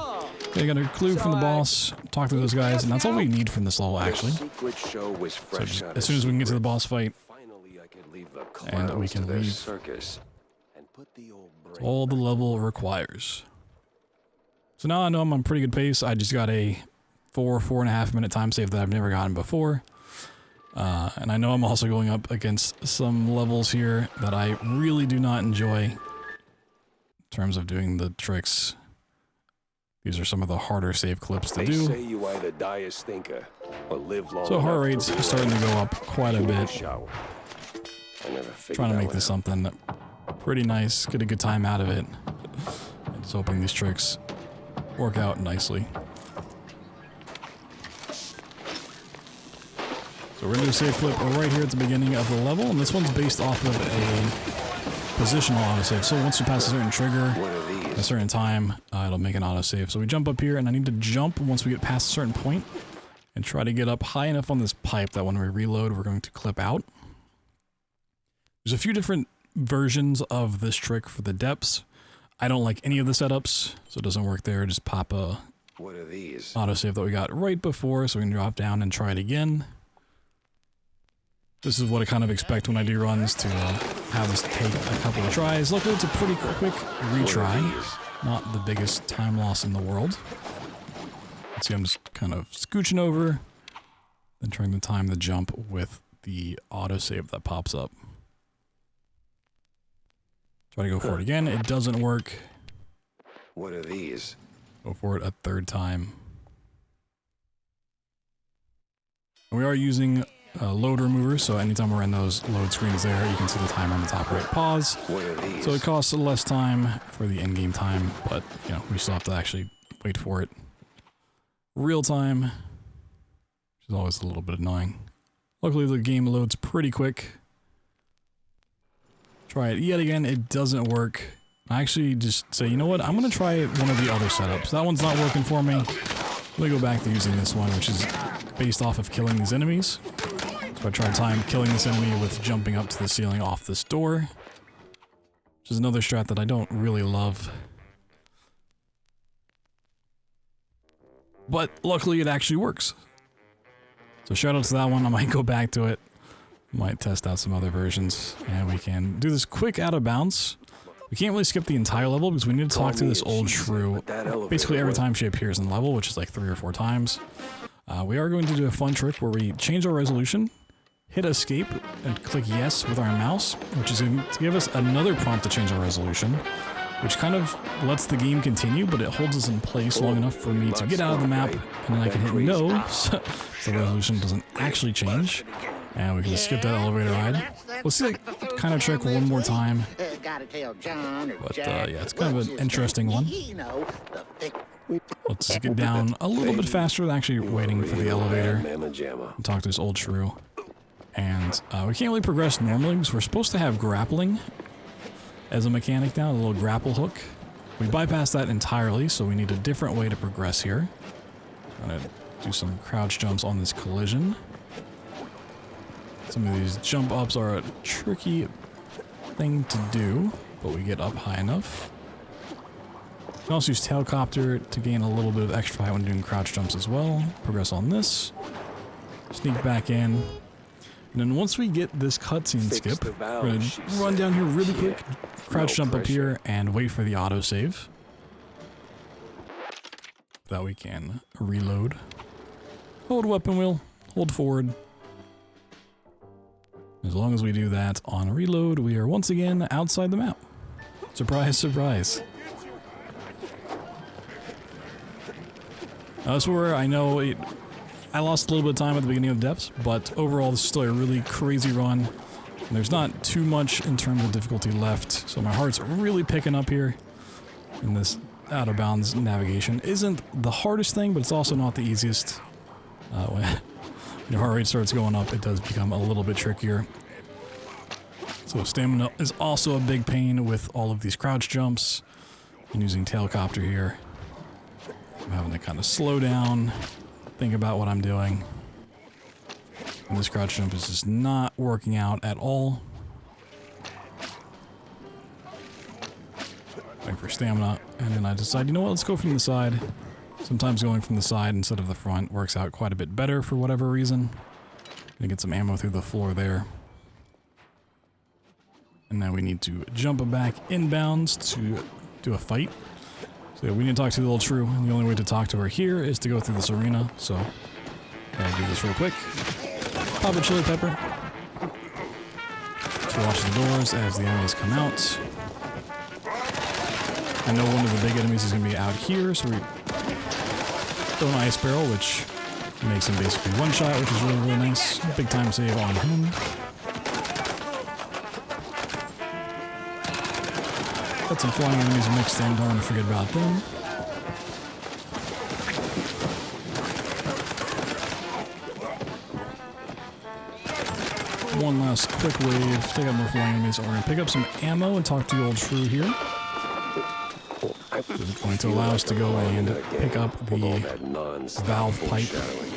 Okay, got a clue from the boss, talk to those guys, and that's all we need from this level, actually. So just, as soon as we can get to the boss fight, and we can leave. That's all the level requires. So now I know I'm on pretty good pace. I just got a 4.5 minute time save that I've never gotten before. And I know I'm also going up against some levels here that I really do not enjoy in terms of doing the tricks. These are some of the harder save clips to do. Say you either die a stinker or live long So heart enough rate's starting to go up quite a bit. Trying to make this something pretty nice, get a good time out of it. And just hoping these tricks work out nicely. So we're gonna do a save clip right here at the beginning of the level, and this one's based off of a positional autosave. So once you pass a certain trigger, at a certain time, it'll make an autosave. So we jump up here, and I need to jump once we get past a certain point, and try to get up high enough on this pipe that when we reload, we're going to clip out. There's a few different versions of this trick for the depths. I don't like any of the setups, so it doesn't work there. Just pop a autosave that we got right before, so we can drop down and try it again. This is what I kind of expect when I do runs, to have this take a couple of tries. Luckily, it's a pretty quick retry. Not the biggest time loss in the world. Let's see, I'm just kind of scooching over, then trying to time the jump with the autosave that pops up. Try to go for it again. It doesn't work. What are these? Go for it a third time. And we are using load remover, so anytime we're in those load screens there, you can see the timer on the top right pause. What are these? So it costs less time for the in-game time, but you know, we still have to actually wait for it real time, which is always a little bit annoying. Luckily the game loads pretty quick. Try it yet again, it doesn't work. I actually just say, you know what, I'm gonna try one of the other setups. That one's not working for me. Let me go back to using this one, which is based off of killing these enemies. So I tried time killing this enemy with jumping up to the ceiling off this door, which is another strat that I don't really love. But luckily it actually works. So shout out to that one, I might go back to it. Might test out some other versions, and we can do this quick out of bounds. We can't really skip the entire level because we need to talk to this old shrew basically every time she appears in the level, which is like 3 or 4 times. We are going to do a fun trick where we change our resolution, hit escape, and click yes with our mouse, which is going to give us another prompt to change our resolution, which kind of lets the game continue, but it holds us in place long enough for me to get out of the map, and then I can hit no, so the resolution doesn't actually change. And we can just skip that elevator ride. Let's see that kind of trick one more time. But yeah, it's kind of an interesting one. Let's just get down a little bit faster than actually waiting for the elevator and talk to this old shrew. And we can't really progress normally because we're supposed to have grappling as a mechanic now, a little grapple hook. We bypassed that entirely, so we need a different way to progress here. I'm gonna do some crouch jumps on this collision. Some of these jump ups are a tricky thing to do, but we get up high enough. You can also use tailcopter to gain a little bit of extra height when doing crouch jumps as well. Progress on this. Sneak back in. And then once we get this cutscene skip, we're going to run down here really quick, crouch jump up here, and wait for the autosave. That we can reload. Hold weapon wheel, hold forward. As long as we do that on reload, we are once again outside the map. Surprise, surprise. That's where I know I lost a little bit of time at the beginning of depths, but overall this is still a really crazy run. And there's not too much in terms of difficulty left, so my heart's really picking up here. And this out of bounds navigation isn't the hardest thing, but it's also not the easiest. When your heart rate starts going up, it does become a little bit trickier. So stamina is also a big pain with all of these crouch jumps. And using tailcopter here. I'm having to kind of slow down, think about what I'm doing. And this crouch jump is just not working out at all. Waiting for stamina, and then I decide, you know what, let's go from the side. Sometimes going from the side instead of the front works out quite a bit better for whatever reason. Gonna get some ammo through the floor there. And now we need to jump back inbounds to do a fight. So yeah, we need to talk to the old shrew, and the only way to talk to her here is to go through this arena, so I'll do this real quick. Pop a chili pepper. So watch the doors as the enemies come out. I know one of the big enemies is going to be out here, so we throw an ice barrel, which makes him basically one shot, which is really, really nice. Big time save on him. Got some flying enemies mixed in, don't want to forget about them. One last quick wave, take out more flying enemies. We're going to pick up some ammo and talk to the old shrew here. This is going to allow us to go and pick up the valve pipe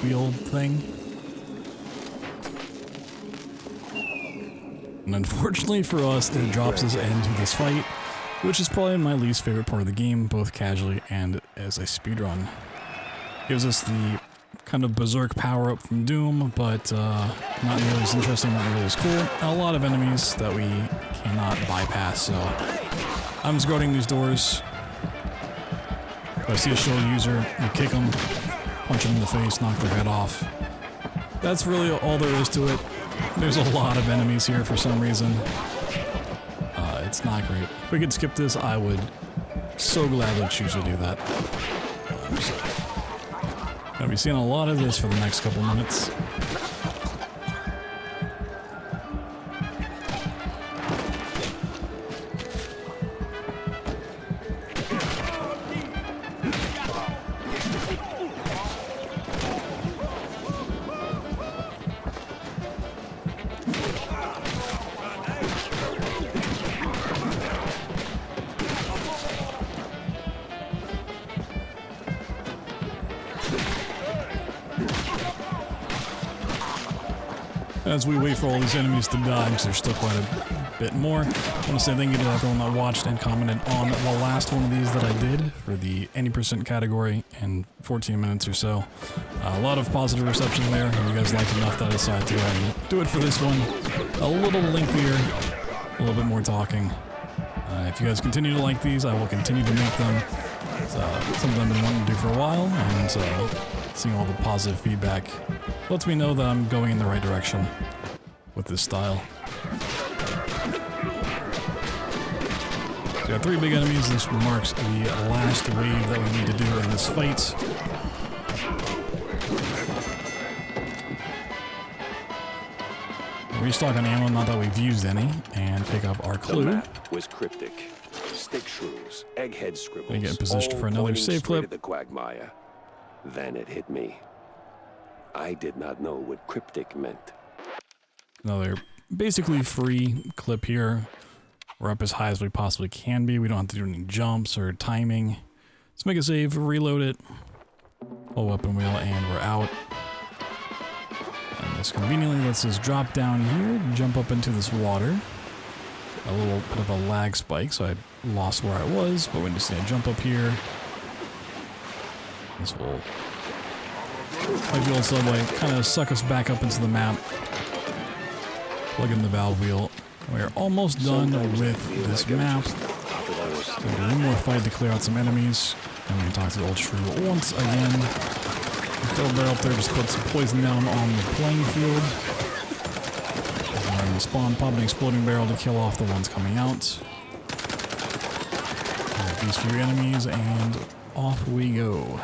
wheel thing. And unfortunately for us, it drops us into this fight, which is probably my least favorite part of the game, both casually and as a speedrun. Gives us the kind of berserk power-up from Doom, but not nearly as interesting, not nearly as cool. And a lot of enemies that we cannot bypass, so I'm just guarding these doors. If I see a shield user, we kick them, punch them in the face, knock their head off. That's really all there is to it. There's a lot of enemies here for some reason. It's not great. If we could skip this, I would so gladly choose to do that. So, gonna be seeing a lot of this for the next couple minutes. As we wait for all these enemies to die, because there's still quite a bit more, I want to say thank you to everyone that watched and commented on the last one of these that I did for the any % category in 14 minutes or so. A lot of positive reception there, and you guys liked enough that I decided to go ahead and do it for this one. A little lengthier, a little bit more talking. If you guys continue to like these, I will continue to make them. It's something I've been wanting to do for a while, and seeing all the positive feedback lets me know that I'm going in the right direction with this style. So we got 3 big enemies. This marks the last wave that we need to do in this fight. Restock on ammo, not that we've used any, and pick up our clue. The map was cryptic. Stick shrews, egghead scribbles. We get in position for another save clip. The quagmire. Then it hit me. I did not know what cryptic meant. Another basically free clip here. We're up as high as we possibly can be. We don't have to do any jumps or timing. Let's make a save, reload it, pull weapon wheel, and we're out. And this conveniently lets us drop down here, jump up into this water. A little bit of a lag spike, so I lost where I was, but when you see I jump up here, this will, like the old subway, kind of suck us back up into the map. Plug in the valve wheel. We're almost done with this map. So we have one more fight to clear out some enemies, and we can talk to the old shrew once again. Throw a barrel up there, just put some poison down on the playing field. And spawn, pop an exploding barrel to kill off the ones coming out. These few enemies, and off we go.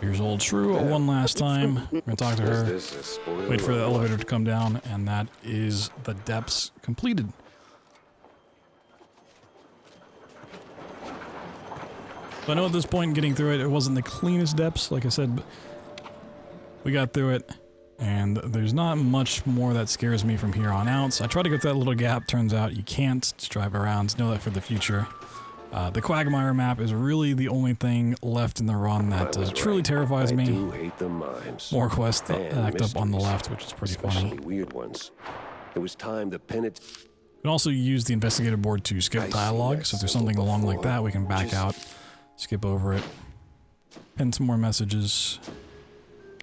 Here's old shrew one last time. We're gonna talk to her, wait for the elevator to come down, and that is the depths completed. So I know at this point, getting through it, it wasn't the cleanest depths, like I said, but we got through it, and there's not much more that scares me from here on out. So I tried to get that little gap, turns out you can't. Just drive around, know that for the future. The Quagmire map is really the only thing left in the run that truly terrifies me. I do hate the mimes. More quests that act up on the left, which is pretty funny. Weird ones. It was time to pin it. We can also use the investigator board to skip dialogue, so if there's something along like that, we can back out, skip over it, pin some more messages.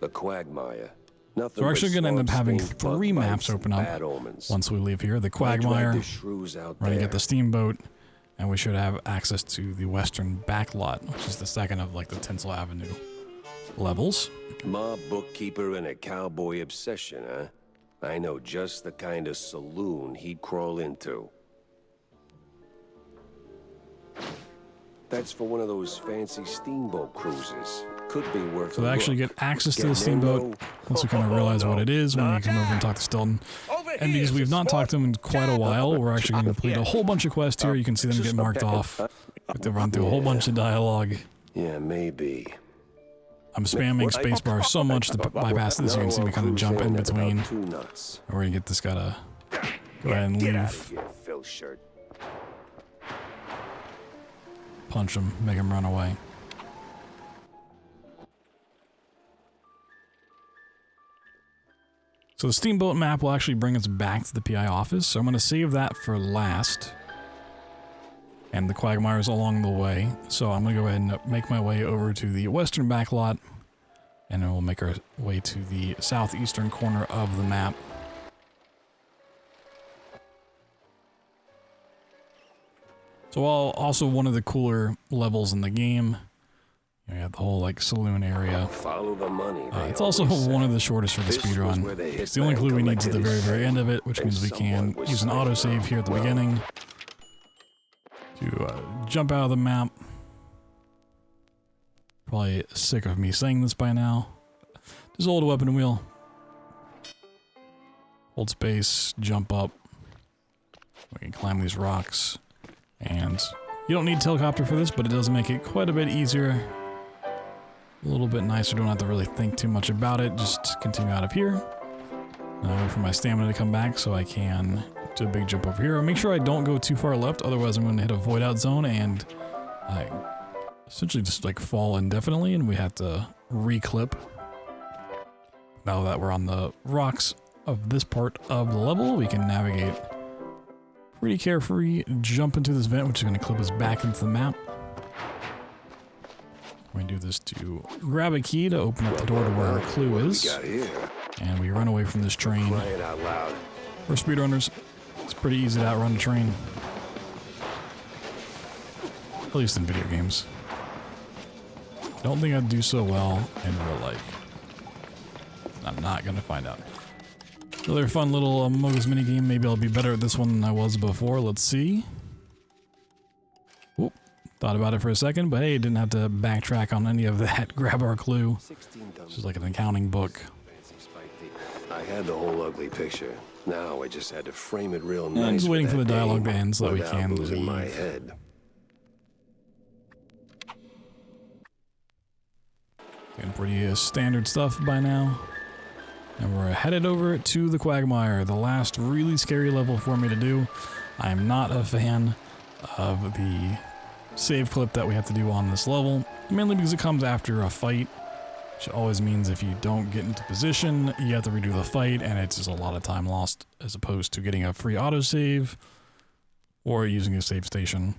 The Quagmire. So we're actually going to end up having 3 maps open up once we leave here. The Quagmire, we're going to get the steamboat, and we should have access to the western backlot, which is the second of like the Tinsel Avenue levels. Mob bookkeeper and a cowboy obsession, huh? I know just the kind of saloon he'd crawl into. That's for one of those fancy steamboat cruises. Could be worth So to actually get access to the steamboat, once we kind of realize what it is, when we come over and talk to Stilton. And because we've not talked to him in quite a while, we're actually going to complete a whole bunch of quests here. You can see them get marked off. We have to run through a whole bunch of dialogue. Yeah, maybe. I'm spamming spacebar so much to bypass this. You can see me kind of jump in between. We're going to get this guy to go ahead and leave. Punch him, make him run away. So the steamboat map will actually bring us back to the PI office, so I'm going to save that for last. And the Quagmire's along the way, so I'm going to go ahead and make my way over to the western backlot, and then we'll make our way to the southeastern corner of the map. So while also one of the cooler levels in the game, you have the whole like saloon area. Follow the money. It's also one of the shortest for the speedrun. It's the only clue we need to the very, very end of it, which means we can use an autosave here at the beginning to jump out of the map. Probably sick of me saying this by now. Just hold a weapon wheel. Hold space, jump up. We can climb these rocks. And you don't need a helicopter for this, but it does make it quite a bit easier. A little bit nicer, don't have to really think too much about it. Just continue out of here. Now wait for my stamina to come back so I can do a big jump over here. Make sure I don't go too far left, otherwise I'm going to hit a void out zone and I essentially just like fall indefinitely, and we have to reclip. Now that we're on the rocks of this part of the level, we can navigate pretty carefree, jump into this vent, which is going to clip us back into the map. We're going to do this to grab a key to open up the door to where our clue is. And we run away from this train. Crying out loud. For speedrunners, it's pretty easy to outrun a train. At least in video games. Don't think I'd do so well in real life. I'm not gonna find out. Another fun little Among Us minigame. Maybe I'll be better at this one than I was before. Let's see. Oop. Thought about it for a second, but hey, didn't have to backtrack on any of that. Grab our clue. This is like an accounting book. I had the whole ugly picture. Now I just had to frame it real nice. And I'm just waiting for the that dialogue to name end so that we without can losing my leave. head. Getting pretty standard stuff by now. And we're headed over to the Quagmire, the last really scary level for me to do. I am not a fan of the save clip that we have to do on this level, mainly because it comes after a fight, which always means if you don't get into position, you have to redo the fight, and it's just a lot of time lost as opposed to getting a free autosave or using a save station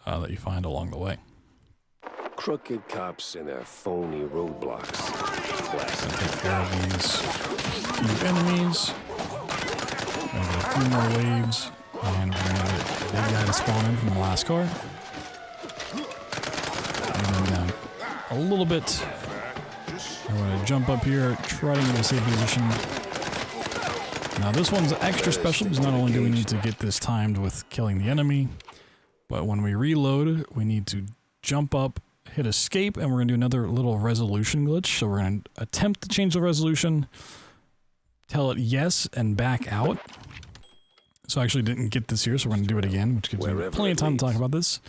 that you find along the way. Crooked cops and their phony roadblocks. Take care of these few enemies. Maybe a few more waves. And we're gonna get a big guy to spawn in from the last car. And then down a little bit. I'm gonna jump up here, try to get a safe position. Now this one's extra special because not only do we need to get this timed with killing the enemy, but when we reload, we need to jump up, hit escape, and we're going to do another little resolution glitch. So we're going to attempt to change the resolution, tell it yes, and back out. So I actually didn't get this here, so we're going to do it again, which gives me plenty of time to talk about this.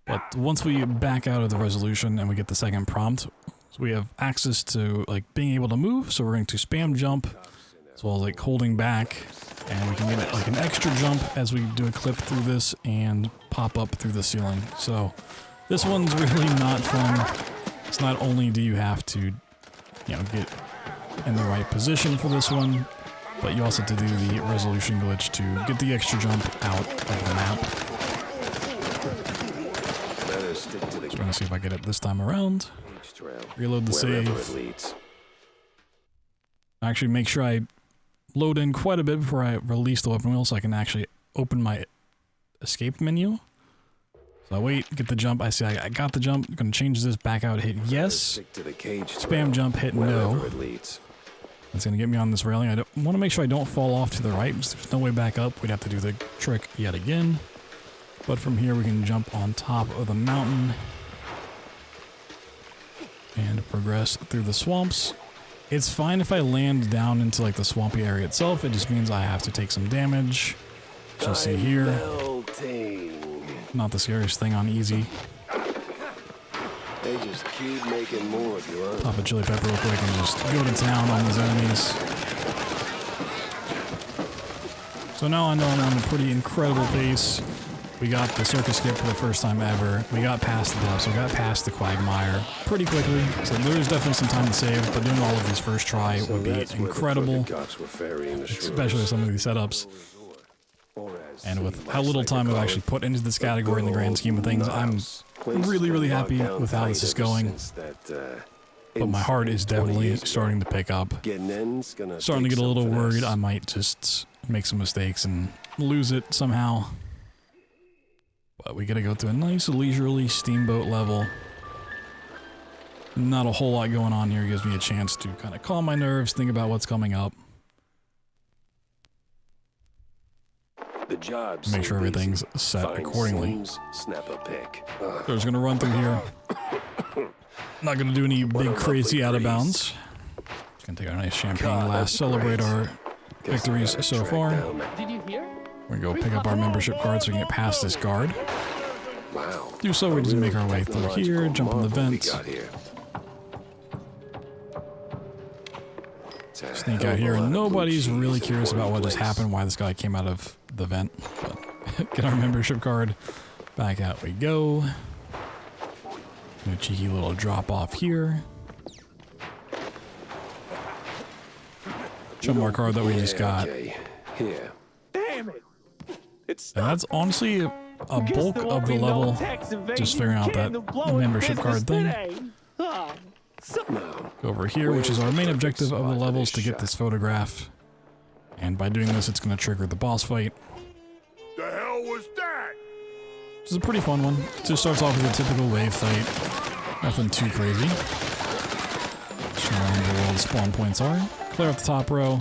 But once we back out of the resolution and we get the second prompt, so we have access to like being able to move, so we're going to spam jump, as well as like holding back, and we can get like an extra jump as we do a clip through this and pop up through the ceiling. So this one's really not fun. It's not only do you have to, you know, get in the right position for this one, but you also have to do the resolution glitch to get the extra jump out of the map. So we're gonna see if I get it this time around. Reload the save. Actually make sure I load in quite a bit before I release the weapon wheel so I can actually open my escape menu. So I wait, get the jump, I see I got the jump, I'm gonna change this back out, hit yes, spam jump, hit no. That's gonna get me on this railing. I want to make sure I don't fall off to the right, because there's no way back up. We'd have to do the trick yet again. But from here we can jump on top of the mountain and progress through the swamps. It's fine if I land down into like the swampy area itself, it just means I have to take some damage. Which you'll see here. Not the scariest thing on easy. They just keep making more of you, huh? Pop a chili pepper real quick and just go to town on these enemies. So now I know I'm on a pretty incredible pace. We got the circus skip for the first time ever. We got past the depths, we got past the Quagmire pretty quickly. So there's definitely some time to save, but doing all of these first try would be incredible. Especially some of these setups. And with how little time I've actually put into this category in the grand scheme of things, I'm really, really happy with how this is going. But my heart is definitely starting to pick up. Starting to get a little worried I might just make some mistakes and lose it somehow. But we gotta go to a nice leisurely steamboat level. Not a whole lot going on here. Gives me a chance to kind of calm my nerves, think about what's coming up. Make sure everything's set accordingly. Snap a pic. So we're just gonna run through here. Not gonna do any big crazy out of bounds. Just gonna take our nice champagne glass, celebrate our victories so far. Did you hear? We're gonna go pick up our membership card so we can get past this guard. Wow. Do so, we just make our way through here, jump in the vents. Sneak out here, and nobody's really curious about what just happened, why this guy came out of the vent. But get our membership card. Back out we go. A cheeky little drop off here. Jump our card that we just got. Here. Damn it! And that's honestly a bulk of the level. Just figuring out that membership card thing. Go over here, which is our main objective of the levels, to get this photograph. And by doing this, it's going to trigger the boss fight. The hell was that? Which is a pretty fun one. It just starts off with a typical wave fight. Nothing too crazy. Showing where all the spawn points are. Clear up the top row.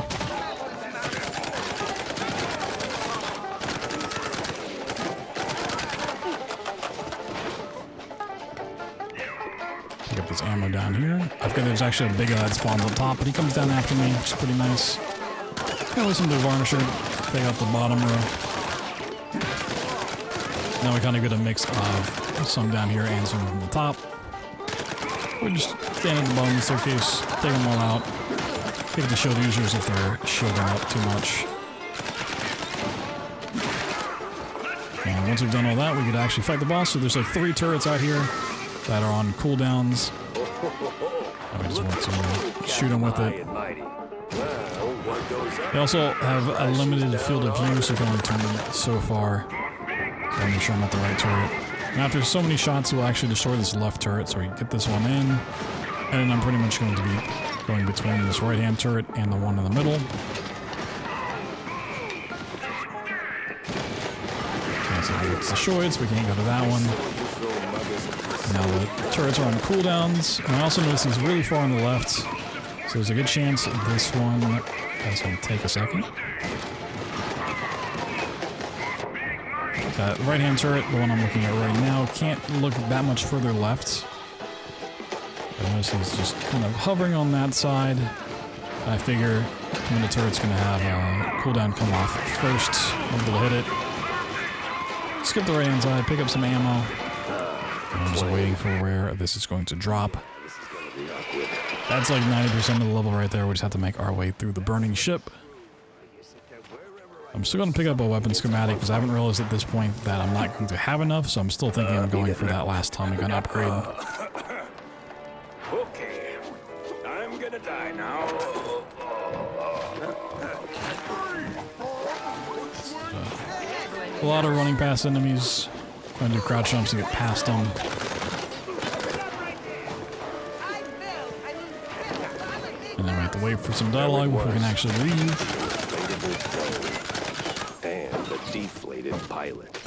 Pick up this ammo down here. I forget there's actually a big guy that spawns on top, but he comes down after me, which is pretty nice. Got with some of the varnisher. Take out the bottom row. Now we kind of get a mix of some down here and some from the top. We just stand at the bottom of the staircase, take them all out. Pick the shield users if they're shielding up too much. And once we've done all that, we could actually fight the boss. So there's like 3 turrets out here that are on cooldowns. And we just want to shoot them with it. They also have a limited field of view, so you can only turn so far. So I'll make sure I'm at the right turret. And after so many shots, we'll actually destroy this left turret, so we get this one in. And then I'm pretty much going to be going between this right-hand turret and the one in the middle. Okay, so it's destroyed, so we can't go to that one. Now the turrets are on cooldowns, and I also notice he's really far on the left, so there's a good chance this one is going to take a second. That right-hand turret, the one I'm looking at right now, can't look that much further left. I notice he's just kind of hovering on that side. I figure when the turret's going to have cooldown come off first, I'm able to hit it. Skip the right-hand side, pick up some ammo. And I'm just waiting for where this is going to drop. That's like 90% of the level right there. We just have to make our way through the burning ship. I'm still going to pick up a weapon schematic because I haven't realized at this point that I'm not going to have enough, so I'm still thinking I'm going for that last Tommy gun upgrade. Okay, I'm gonna die now. A lot of running past enemies. Going to do crouch jumps to get past them. And then we have to wait for some dialogue before we can actually leave. And the deflated pilot.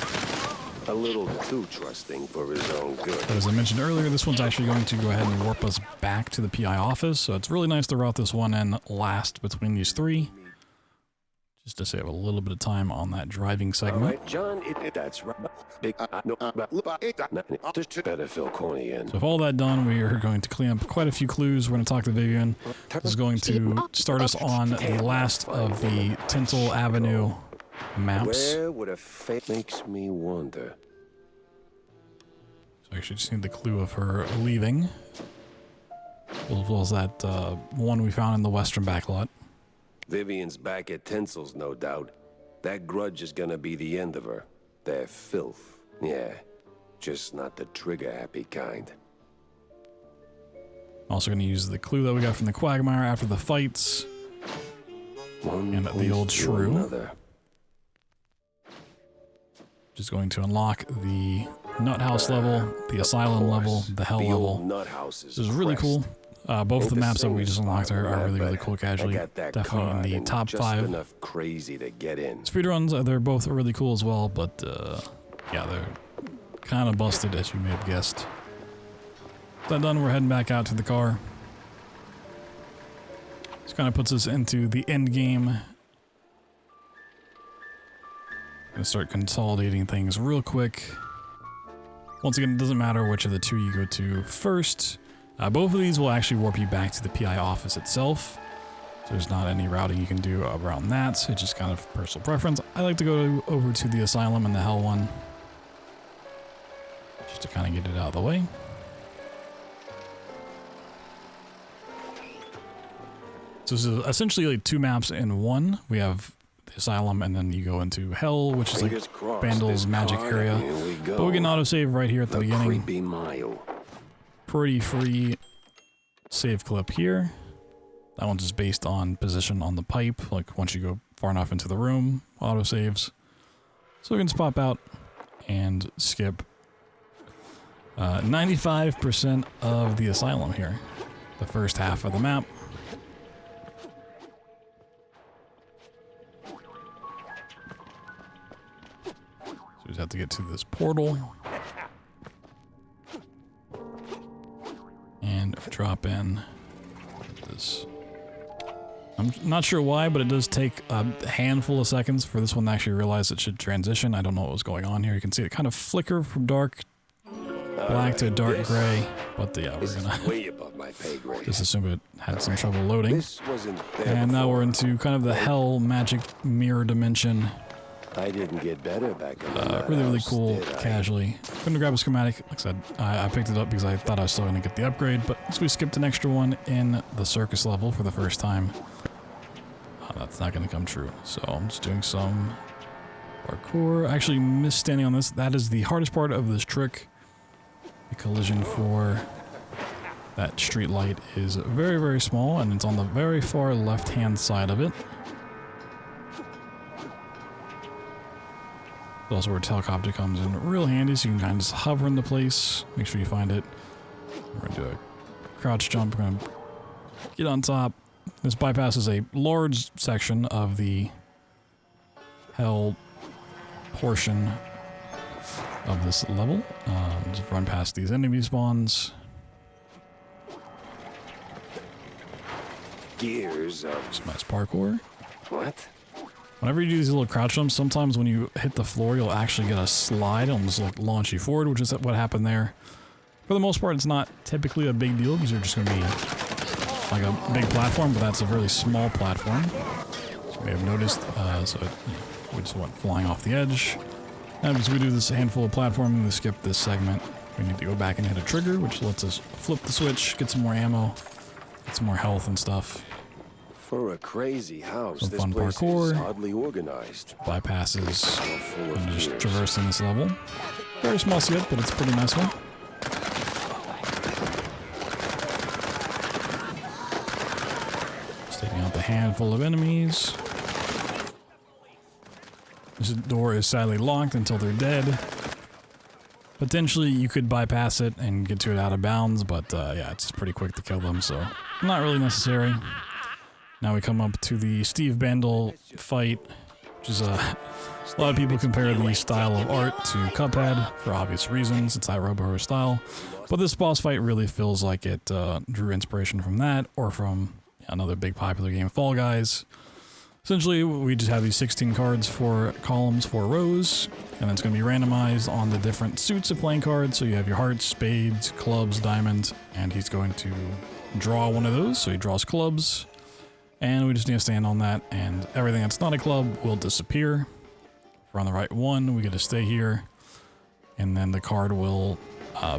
A little too trusting for his own good. But as I mentioned earlier, this one's actually going to go ahead and warp us back to the PI office. So it's really nice to route this one in last between these 3. Just to save a little bit of time on that driving segment. Right, John, that's right. Better fill corny in. So with all that done, we are going to clean up quite a few clues. We're going to talk to Vivian. This is going to start us on the last of the Tinsel Avenue maps. Where would a fate makes me wonder? So I actually just need the clue of her leaving. As well as that one we found in the western backlot. Vivian's back at Tinsel's, no doubt. That grudge is gonna be the end of her. They're filth. Yeah, just not the trigger-happy kind. Also gonna use the clue that we got from the Quagmire after the fights. And the old shrew. Just going to unlock the Nut House level, the Asylum level, the Hell level. This is really cool. Both the maps that we just unlocked are really, really cool casually. Definitely in the top 5. Crazy to get in. Speedruns, they're both really cool as well, but yeah, they're kind of busted, as you may have guessed. That done, we're heading back out to the car. This kind of puts us into the end game. Gonna start consolidating things real quick. Once again, it doesn't matter which of the 2 you go to first. Both of these will actually warp you back to the PI office itself. So there's not any routing you can do around that. It's just kind of personal preference. I like to go over to the Asylum and the Hell one. Just to kind of get it out of the way. So this is essentially like 2 maps in one. We have the Asylum and then you go into Hell, which is like Vandal's magic area. But we can autosave right here at the beginning. Creepy mile. Pretty free save clip here. That one's just based on position on the pipe. Like once you go far enough into the room, auto saves. So we can just pop out and skip 95% of the Asylum here. the first half of the map. So we just have to get to this portal. And drop in this. I'm not sure why, but it does take a handful of seconds for this one to actually realize it should transition. I don't know what was going on here. You can see it kind of flicker from dark black to dark gray. But yeah, we're gonna way above my pay grade. just assume it had some trouble loading. This wasn't there And now before. we're into kind of the hell magic mirror dimension. I didn't get better back in the Really, really house, cool, did I? casually. Couldn't grab a schematic. Like I said, I picked it up because I thought I was still going to get the upgrade, but so we skipped an extra one in the circus level for the first time. That's not going to come true. So I'm just doing some parkour. I actually missed standing on this. That is the hardest part of this trick. The collision for that street light is very, very small, and it's on the very far left-hand side of it. Also where telecopter comes in real handy, so you can kind of just hover into place. Make sure you find it. We're going to do a crouch jump. We're going to get on top. This bypasses a large section of the hell portion of this level. Just run past these enemy spawns. Gears of Some nice parkour. what? Whenever you do these little crouch jumps, sometimes when you hit the floor, you'll actually get a slide. It'll just like launch you forward, which is what happened there. For the most part, it's not typically a big deal because you're just going to be like a big platform, but that's a really small platform. So you may have noticed. We just went flying off the edge. And as we do this handful of platforming, we skip this segment. We need to go back and hit a trigger, which lets us flip the switch, get some more ammo, get some more health and stuff. For a crazy house, Some this fun place parkour. is oddly organized. Bypasses So full of and just gears. traversing this level. Very small skip, but it's a pretty nice one. Just taking out the handful of enemies. This door is sadly locked until they're dead. Potentially you could bypass it and get to it out of bounds, but yeah, it's pretty quick to kill them, so not really necessary. Now we come up to the Steve Bandel fight, which is a lot of people compare the style of art to Cuphead for obvious reasons. It's that Robo style, but this boss fight really feels like it drew inspiration from that or from another big popular game, Fall Guys. Essentially, we just have these 16 cards, 4 columns, 4 rows, and it's going to be randomized on the different suits of playing cards. So you have your hearts, spades, clubs, diamonds, and he's going to draw one of those. So he draws clubs, and we just need to stand on that, and everything that's not a club will disappear. If we're on the right one, we get to stay here, and then the card will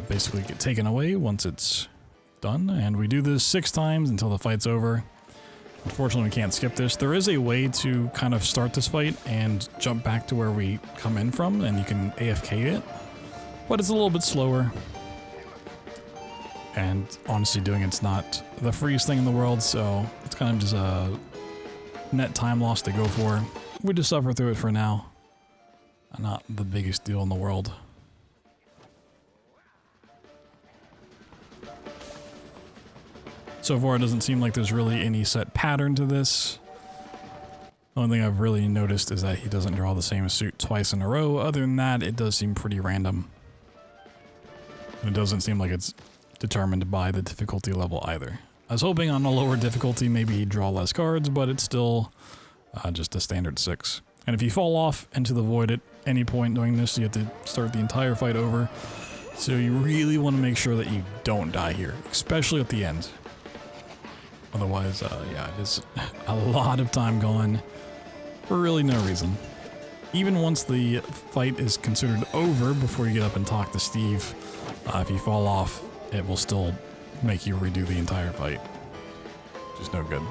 basically get taken away once it's done. And we do this 6 times until the fight's over. Unfortunately, we can't skip this. There is a way to kind of start this fight and jump back to where we come in from, and you can AFK it, but it's a little bit slower. And honestly, doing it's not the freest thing in the world, so it's kind of just a net time loss to go for. We just suffer through it for now. Not the biggest deal in the world. So far, it doesn't seem like there's really any set pattern to this. The only thing I've really noticed is that he doesn't draw the same suit twice in a row. Other than that, it does seem pretty random. And it doesn't seem like it's determined by the difficulty level either. I was hoping on a lower difficulty maybe he'd draw less cards, but it's still just a standard 6. And if you fall off into the void at any point doing this, you have to start the entire fight over. So you really want to make sure that you don't die here, especially at the end. Otherwise, yeah, it is a lot of time gone for really no reason. Even once the fight is considered over, before you get up and talk to Steve, if you fall off, it will still make you redo the entire fight. Just no good.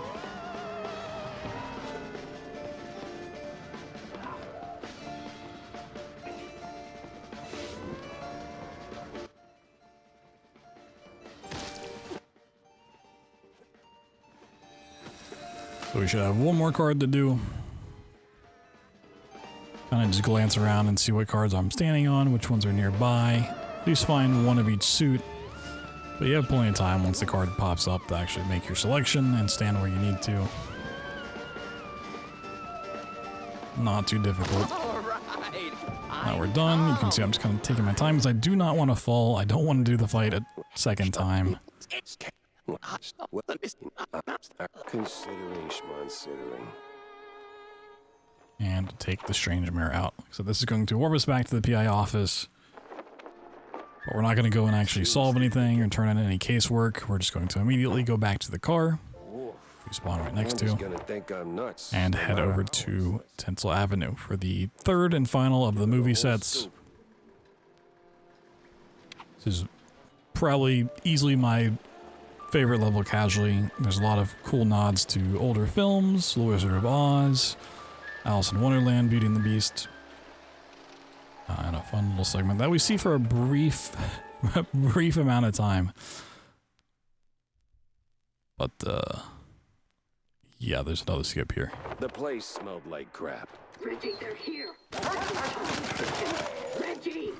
So we should have one more card to do. Kind of just glance around and see what cards I'm standing on, which ones are nearby. At least find one of each suit. But you have plenty of time once the card pops up to actually make your selection and stand where you need to. Not too difficult. Now we're done. You can see I'm just kind of taking my time because I do not want to fall. I don't want to do the fight a second time. Considering schmonsidering. And take the strange mirror out. So this is going to warp us back to the PI office. But we're not going to go and actually solve anything or turn in any casework. We're just going to immediately go back to the car. We spawn right next to. And head over to Tinsel Avenue for the third and final of the movie sets. This is probably easily my favorite level casually. There's a lot of cool nods to older films, The Wizard of Oz, Alice in Wonderland, Beauty and the Beast. And a fun little segment that we see for a brief amount of time. But, yeah, there's another skip here. The place smelled like crap. Reggie, they're here. Reggie!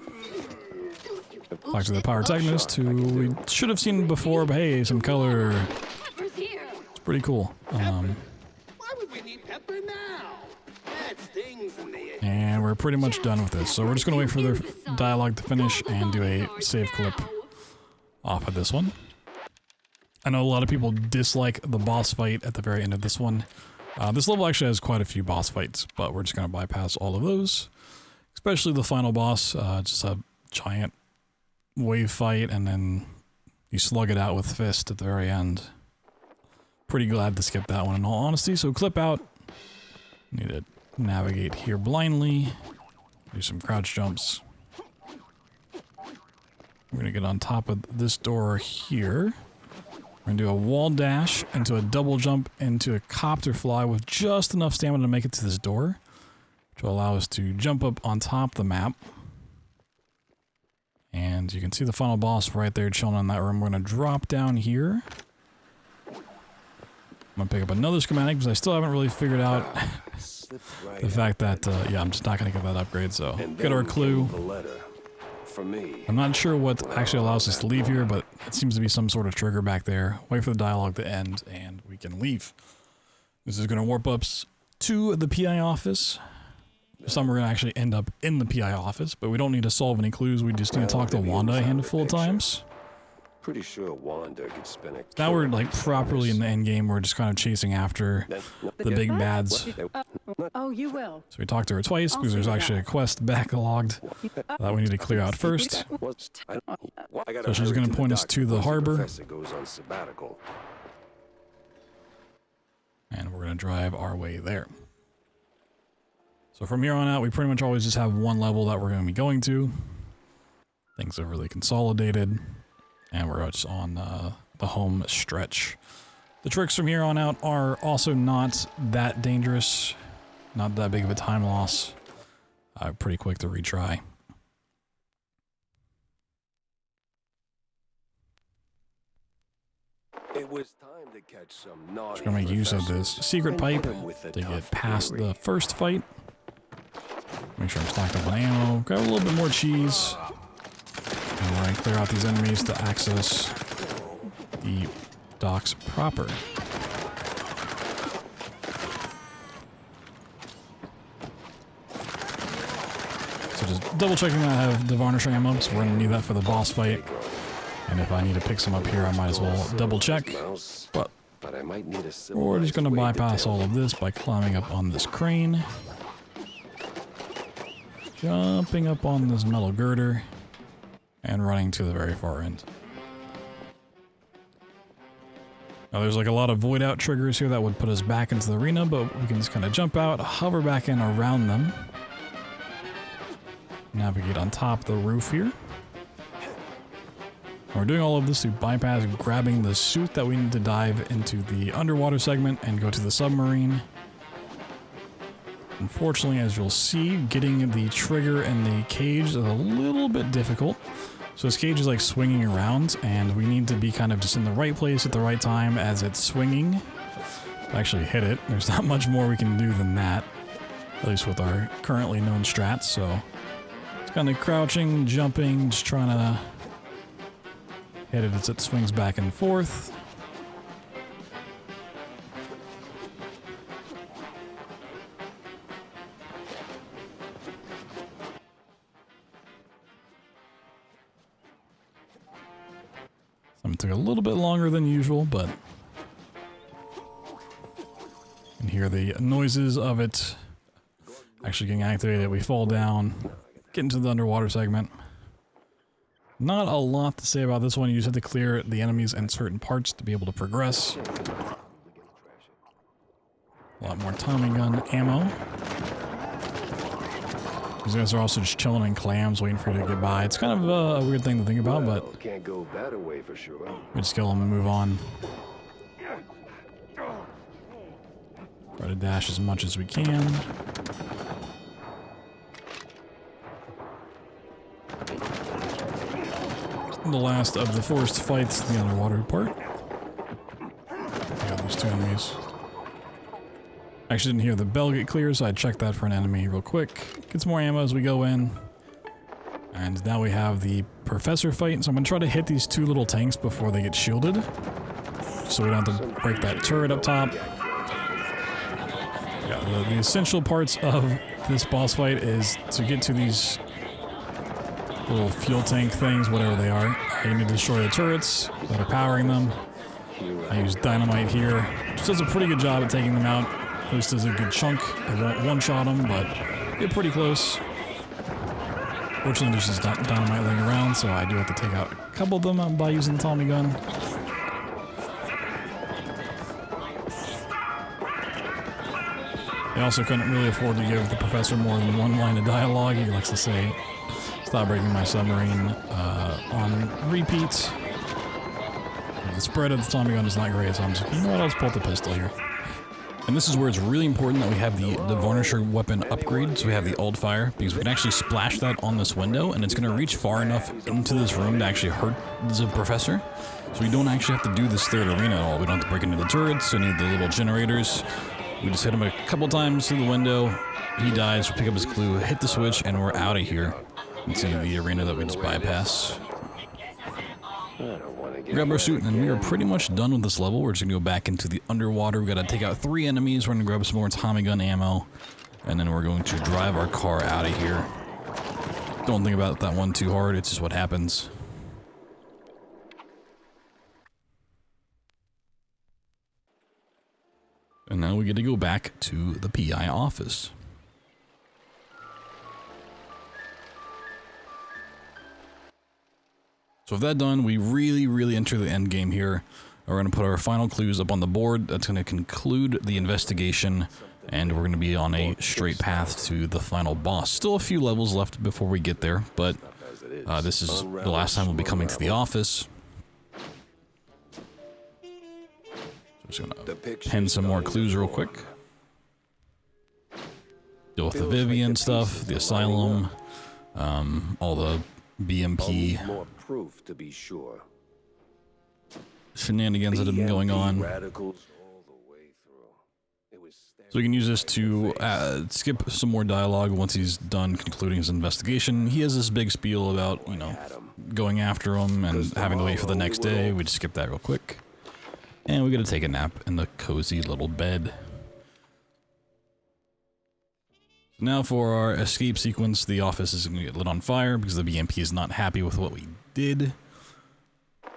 Back to the Pyrotechnist, who we should have seen before, but hey, some color. Pepper's here. It's pretty cool. Why would we need Pepper now? That stings in the air. And we're pretty much done with this, so we're just going to wait for their dialogue to finish and do a save clip off of this one. I know a lot of people dislike the boss fight at the very end of this one. This level actually has quite a few boss fights, but we're just going to bypass all of those. Especially the final boss, just a giant wave fight, and then you slug it out with fist at the very end. Pretty glad to skip that one in all honesty, so clip out. Need to navigate here blindly. Do some crouch jumps. We're going to get on top of this door here. We're going to do a wall dash into a double jump into a copter fly with just enough stamina to make it to this door, which will allow us to jump up on top of the map. And you can see the final boss right there chilling in that room. We're going to drop down here. I'm going to pick up another schematic because I still haven't really figured out the fact that, yeah, I'm just not going to get that upgrade, so get our clue. I'm not sure what actually allows us to leave here, but it seems to be some sort of trigger back there. Wait for the dialogue to end, and we can leave. This is going to warp us to the PI office. Some are going to actually end up in the PI office, but we don't need to solve any clues. We just need to talk to Wanda a handful of times. Pretty sure Wanda could spin a Now we're like properly in the end game. We're just kind of chasing after the big bads. Oh, you will. So we talked to her twice because there's actually a quest backlogged that we need to clear out first. So she's going to point us to the harbor. And we're going to drive our way there. So from here on out, we pretty much always just have one level that we're going to be going to. Things are really consolidated. And we're just on the home stretch. The tricks from here on out are also not that dangerous. Not that big of a time loss. Pretty quick to retry. It was time to catch some naughty Just gonna make use of this secret pipe to get past the first fight. Make sure I'm stocked up on ammo. Grab a little bit more cheese. And we're going to clear out these enemies to access the docks proper. So just double checking that I have the varnish ammo, so we're going to need that for the boss fight. And if I need to pick some up here, I might as well double check. But we're just going to bypass all of this by climbing up on this crane. Jumping up on this metal girder. And running to the very far end. Now there's like a lot of void out triggers here that would put us back into the arena, but we can just kind of jump out, hover back in around them. Navigate on top of the roof here. And we're doing all of this to bypass grabbing the suit that we need to dive into the underwater segment and go to the submarine. Unfortunately, as you'll see, getting the trigger and the cage is a little bit difficult. So this cage is like swinging around, and we need to be kind of just in the right place at the right time as it's swinging. To actually hit it. There's not much more we can do than that, at least with our currently known strats. So it's kind of crouching, jumping, just trying to Hit it as it swings back and forth. It took a little bit longer than usual, but you can hear the noises of it actually getting activated. We fall down, get into the underwater segment. Not a lot to say about this one. You just have to clear the enemies and certain parts to be able to progress. A lot more Tommy gun ammo. These guys are also just chilling in clams, waiting for you to get by. It's kind of a weird thing to think about, but can't go that away for sure. we just kill them and move on. Try to dash as much as we can. The last of the forced fights, the underwater part. I got those two enemies. Actually didn't hear the bell get clear, so I checked that for an enemy real quick. Get some more ammo as we go in. And now we have the professor fight, so I'm gonna try to hit these two little tanks before they get shielded. So we don't have to break that turret up top. Yeah, the essential parts of this boss fight is to get to these little fuel tank things, whatever they are. You need to destroy the turrets that are powering them. I use dynamite here. Just does a pretty good job at taking them out. At least does a good chunk. It won't one-shot them, but get pretty close. Fortunately, there's just dynamite laying around, so I do have to take out a couple of them by using the Tommy gun. They also couldn't really afford to give the professor more than one line of dialogue. He likes to say, "Stop breaking my submarine," on repeat. The spread of the Tommy gun is not great, so I'm just like, you know what, I'll just pull out the pistol here. And this is where it's really important that we have the Varnisher weapon upgrade, so we have the Alt Fire, because we can actually splash that on this window, and it's going to reach far enough into this room to actually hurt the professor. So we don't actually have to do this third arena at all. We don't have to break into the turrets, any of the little generators. We just hit him a couple times through the window, he dies, we pick up his clue, hit the switch, and we're out of here. You can see the arena that we just bypass. Grab our suit, and we are pretty much done with this level. We're just gonna go back into the underwater. We gotta take out 3 enemies. We're gonna grab some more Tommy gun ammo, and then we're going to drive our car out of here. Don't think about that one too hard. It's just what happens. And now we get to go back to the PI office. So with that done, we really enter the end game here. We're going to put our final clues up on the board. That's going to conclude the investigation, and we're going to be on a straight path to the final boss. Still a few levels left before we get there, but this is the last time we'll be coming to the office. So I'm just going to pen some more clues real quick. Deal with the Vivian stuff, the asylum, all the BMP proof to be sure. Shenanigans that have been going on. So we can use this to skip some more dialogue once he's done concluding his investigation. He has this big spiel about, you know, going after him and having to wait for the next day. We just skip that real quick. And we gotta take a nap in the cozy little bed. Now for our escape sequence, the office is going to get lit on fire because the BMP is not happy with what we did.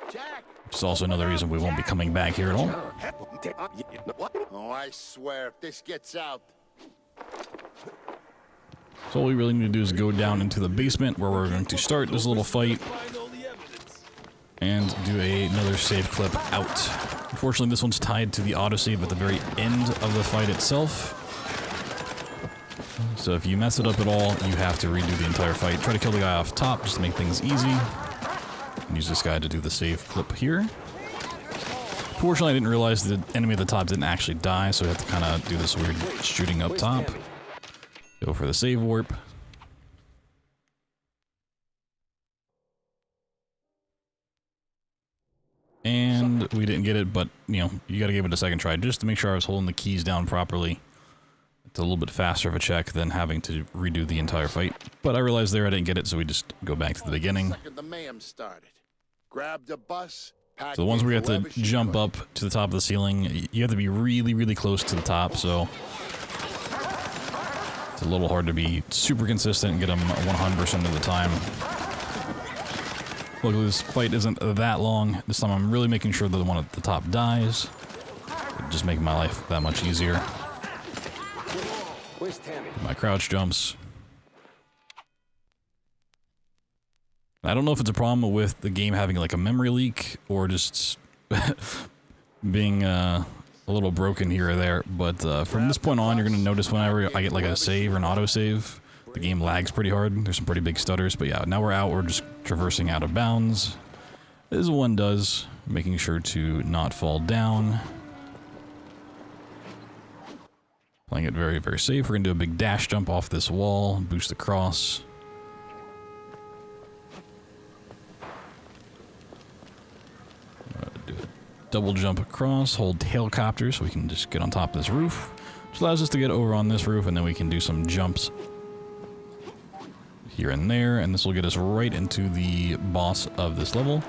Which is also another reason we won't be coming back here at all. Oh, I swear, if this gets out... So all we really need to do is go down into the basement where we're going to start this little fight and do another save clip out. Unfortunately, this one's tied to the autosave at the very end of the fight itself. So if you mess it up at all, you have to redo the entire fight. Try to kill the guy off top just to make things easy. And use this guy to do the save clip here. Fortunately, I didn't realize the enemy at the top didn't actually die, so we have to kind of do this weird shooting up top. Go for the save warp. And we didn't get it, but, you know, you gotta give it a second try just to make sure I was holding the keys down properly. It's a little bit faster of a check than having to redo the entire fight. But I realized there I didn't get it, so we just go back to the beginning. The mayhem started. Grab the bus. So the ones where you have to jump up to the top of the ceiling, you have to be really, really close to the top, so it's a little hard to be super consistent and get them 100% of the time. Luckily, this fight isn't that long. This time I'm really making sure that the one at the top dies. It'd just make my life that much easier. Where's Tammy? My crouch jumps. I don't know if it's a problem with the game having like a memory leak or just being a little broken here or there, but from this point on, you're going to notice whenever I get like a save or an autosave, the game lags pretty hard. There's some pretty big stutters, but yeah, now we're out. We're just traversing out of bounds, as one does, making sure to not fall down. Playing it very, very safe. We're going to do a big dash jump off this wall, boost across. Do a double jump across, hold helicopter so we can just get on top of this roof, which allows us to get over on this roof, and then we can do some jumps here and there, and this will get us right into the boss of this level,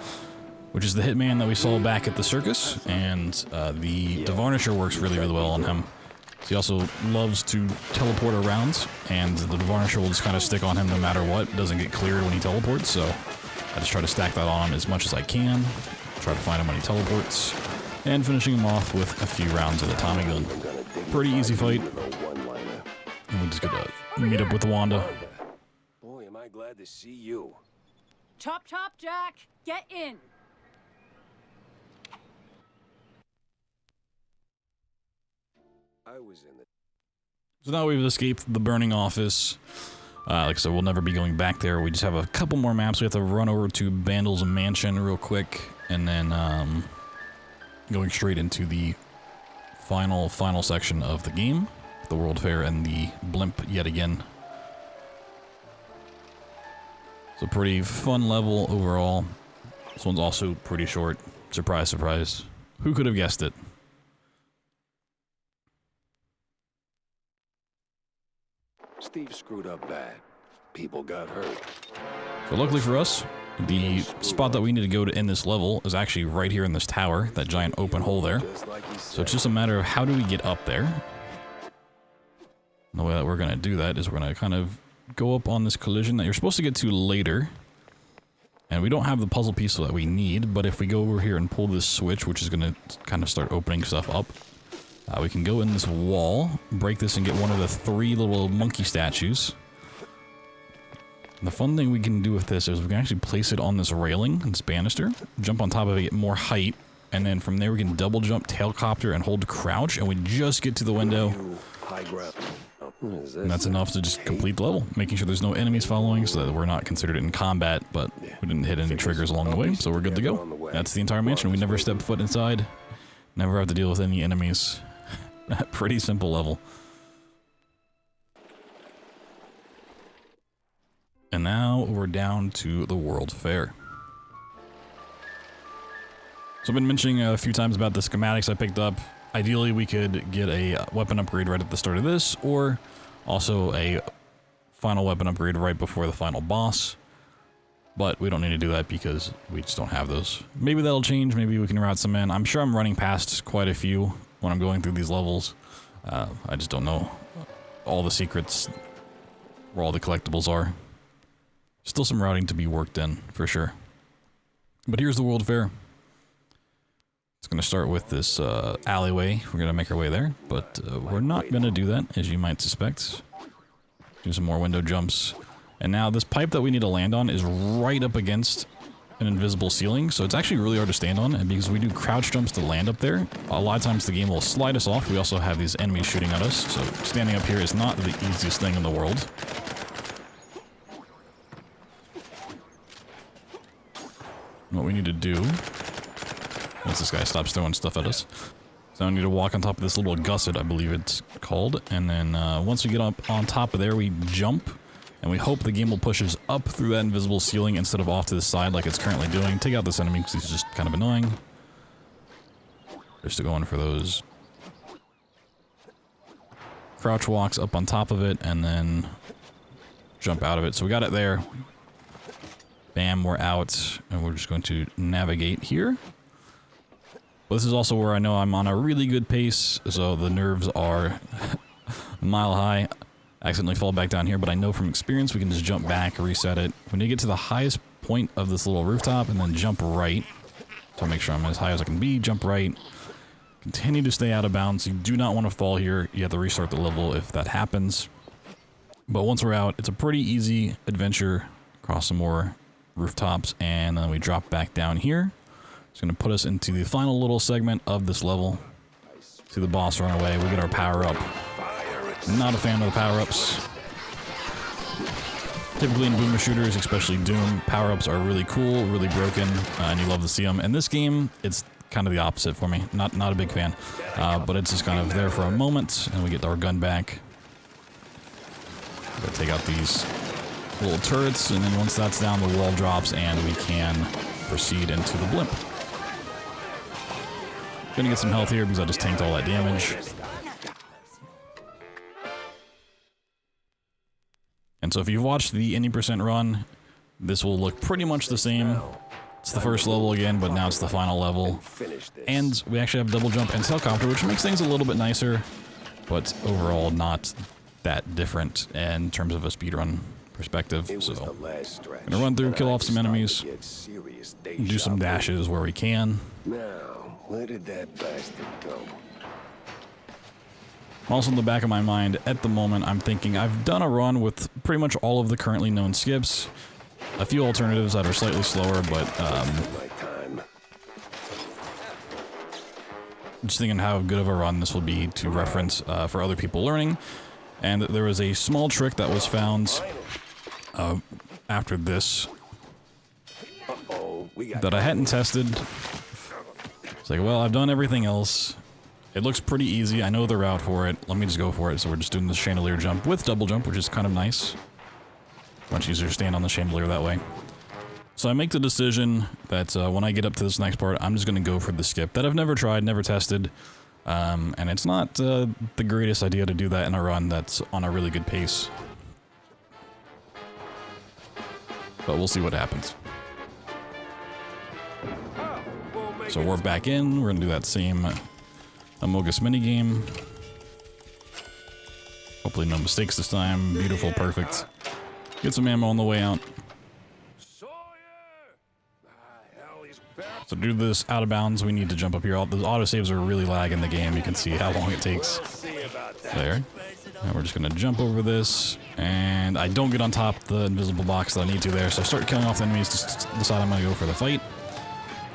which is the hitman that we saw back at the circus, and the Varnisher works really, really well on him. He also loves to teleport around, and the Varnisher will just kind of stick on him no matter what. Doesn't get cleared when he teleports, so I just try to stack that on him as much as I can. Try to find him when he teleports, and finishing him off with a few rounds of the Tommy gun. Pretty easy fight. And we're just gonna meet up with Wanda. Boy, am I glad to see you. Chop, chop, Jack. Get in. I was in the... So now we've escaped the burning office. Like I said, we'll never be going back there. We just have a couple more maps. We have to run over to Bandel's mansion real quick, and then going straight into the final section of the game, the World Fair and the blimp yet again. So pretty fun level overall. This one's also pretty short. Surprise, surprise. Who could have guessed it? Steve screwed up bad. People got hurt. So luckily for us, the spot that we need to go to end this level is actually right here in this tower, that giant open hole there. So it's just a matter of how do we get up there. And the way that we're going to do that is we're going to kind of go up on this collision that you're supposed to get to later. And we don't have the puzzle piece that we need, but if we go over here and pull this switch, which is going to kind of start opening stuff up, we can go in this wall, break this, and get one of the 3 little monkey statues. And the fun thing we can do with this is we can actually place it on this railing, this banister, jump on top of it, get more height, and then from there we can double jump, tailcopter, and hold crouch, and we just get to the window. And that's enough to just complete the level, making sure there's no enemies following so that we're not considered in combat, but we didn't hit any triggers along the way, so we're good to go. That's the entire mansion. We never step foot inside, never have to deal with any enemies. Pretty simple level. And now we're down to the World Fair. So I've been mentioning a few times about the schematics I picked up. Ideally, we could get a weapon upgrade right at the start of this, or also a final weapon upgrade right before the final boss. But we don't need to do that because we just don't have those. Maybe that'll change, maybe we can route some in. I'm sure I'm running past quite a few when I'm going through these levels. I just don't know all the secrets, where all the collectibles are. Still some routing to be worked in, for sure. But here's the World Fair. It's going to start with this alleyway. We're going to make our way there, but we're not going to do that, as you might suspect. Do some more window jumps. And now this pipe that we need to land on is right up against an invisible ceiling, so it's actually really hard to stand on, and because we do crouch jumps to land up there, a lot of times the game will slide us off. We also have these enemies shooting at us, so standing up here is not the easiest thing in the world. What we need to do, once this guy stops throwing stuff at us, so I need to walk on top of this little gusset, I believe it's called, and then once we get up on top of there, we jump. And we hope the game will push us up through that invisible ceiling instead of off to the side like it's currently doing. Take out this enemy because he's just kind of annoying. Just to go in for those crouch walks up on top of it and then jump out of it. So we got it there. Bam. time we're out, and we're just going to navigate here. But this is also where I know I'm on a really good pace, so the nerves are mile high. I accidentally fall back down here, but I know from experience we can just jump back, reset it. When you get to the highest point of this little rooftop, and then jump right. So make sure I'm as high as I can be, jump right. Continue to stay out of bounds. You do not want to fall here. You have to restart the level if that happens. But once we're out, it's a pretty easy adventure. Across some more rooftops, and then we drop back down here. It's going to put us into the final little segment of this level. See the boss run away. We get our power up. Not a fan of the power ups. Typically in boomer shooters, especially Doom, power ups are really cool, really broken, and you love to see them. In this game, it's kind of the opposite for me. Not a big fan, but it's just kind of there for a moment, and we get our gun back. Gotta take out these little turrets, and then once that's down, the wall drops, and we can proceed into the blimp. Gonna get some health here because I just tanked all that damage. And so if you've watched the any % run, this will look pretty much the same. It's the first level again, but now it's the final level. And we actually have double jump and helicopter, which makes things a little bit nicer, but overall not that different in terms of a speedrun perspective. So gonna run through, kill off some enemies, do some dashes where we can. Now, where did that bastard go? Also in the back of my mind, at the moment, I'm thinking I've done a run with pretty much all of the currently known skips. A few alternatives that are slightly slower, but just thinking how good of a run this will be to reference for other people learning. And there was a small trick that was found after this that I hadn't tested. It's like, well, I've done everything else. It looks pretty easy. I know the route for it. Let me just go for it. So we're just doing the chandelier jump with double jump, which is kind of nice. Much easier to stand on the chandelier that way. So I make the decision that when I get up to this next part, I'm just going to go for the skip that I've never tried, never tested. And it's not the greatest idea to do that in a run that's on a really good pace. But we'll see what happens. So we're back in. We're going to do that same Amogus minigame. Hopefully no mistakes this time. Beautiful, perfect. Get some ammo on the way out. So to do this out of bounds, we need to jump up here. The autosaves are really lagging the game. You can see how long it takes. There. And we're just going to jump over this. And I don't get on top the invisible box that I need to there. So I start killing off the enemies to decide I'm going to go for the fight.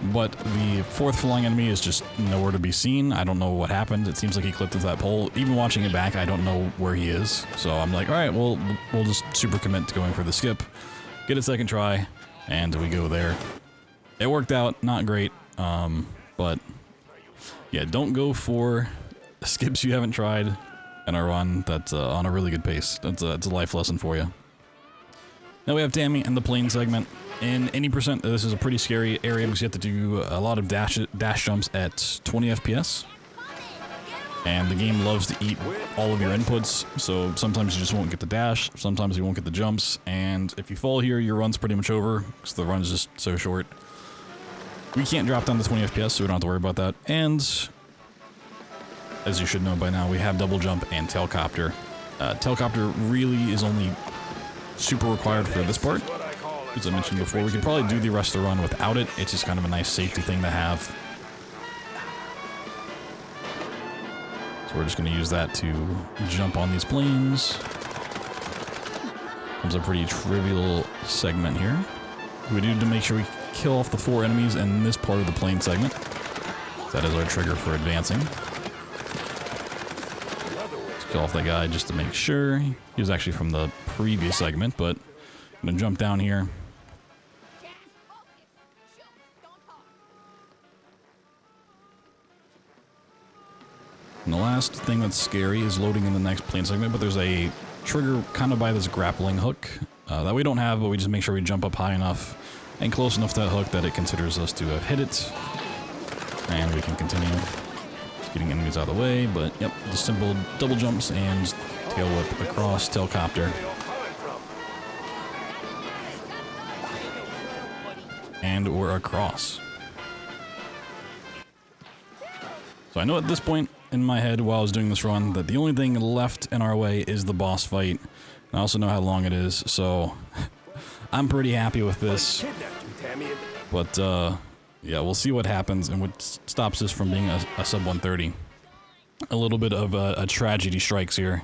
But the fourth flying enemy is just nowhere to be seen. I don't know what happened. It seems like he clipped into that pole. Even watching it back, I don't know where he is. So I'm like, all right, well, we'll just super commit to going for the skip. Get a second try, and we go there. It worked out, not great, but yeah, don't go for skips you haven't tried in a run that's on a really good pace. It's a life lesson for you. Now we have Tammy and the plane segment. In any %, this is a pretty scary area because you have to do a lot of dash jumps at 20 FPS. And the game loves to eat all of your inputs, so sometimes you just won't get the dash, sometimes you won't get the jumps, and if you fall here, your run's pretty much over, because the run is just so short. We can't drop down to 20 FPS, so we don't have to worry about that. And, as you should know by now, we have double jump and tailcopter. Tailcopter really is only super required for this part. As I mentioned before, we could probably do the rest of the run without it. It's just kind of a nice safety thing to have. So we're just going to use that to jump on these planes. Comes a pretty trivial segment here. We do to make sure we kill off the 4 enemies in this part of the plane segment. That is our trigger for advancing. Let's kill off that guy just to make sure. He was actually from the previous segment, but I'm going to jump down here. And the last thing that's scary is loading in the next plane segment, but there's a trigger kind of by this grappling hook that we don't have, but we just make sure we jump up high enough and close enough to that hook that it considers us to have hit it. And we can continue just getting enemies out of the way, but yep, just simple double jumps and tail whip across tailcopter. and we're across. So I know at this point in my head while I was doing this run that the only thing left in our way is the boss fight. And I also know how long it is, so I'm pretty happy with this. But yeah, we'll see what happens and what stops us from being a sub 130. A little bit of a tragedy strikes here.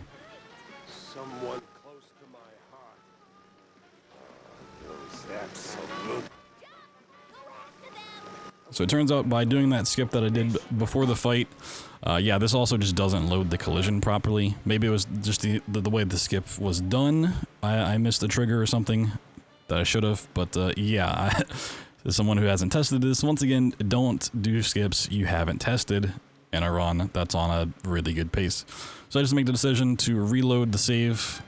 Someone close to my heart. Those absolute. So it turns out by doing that skip that I did before the fight, yeah, this also just doesn't load the collision properly. Maybe it was just the way the skip was done. I missed the trigger or something that I should have, but yeah, as someone who hasn't tested this, once again, don't do skips you haven't tested in a run that's on a really good pace. So I just make the decision to reload the save.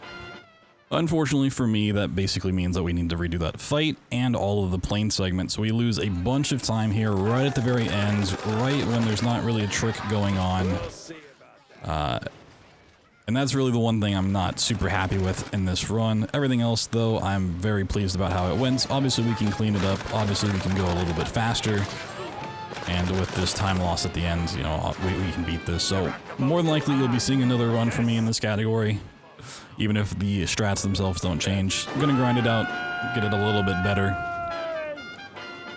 Unfortunately for me, that basically means that we need to redo that fight and all of the plane segments. So we lose a bunch of time here right at the very end, right when there's not really a trick going on. And that's really the one thing I'm not super happy with in this run. Everything else, though, I'm very pleased about how it went. Obviously, we can clean it up. Obviously, we can go a little bit faster. And with this time loss at the end, you know, we can beat this. So more than likely, you'll be seeing another run from me in this category. Even if the strats themselves don't change. I'm gonna grind it out, get it a little bit better.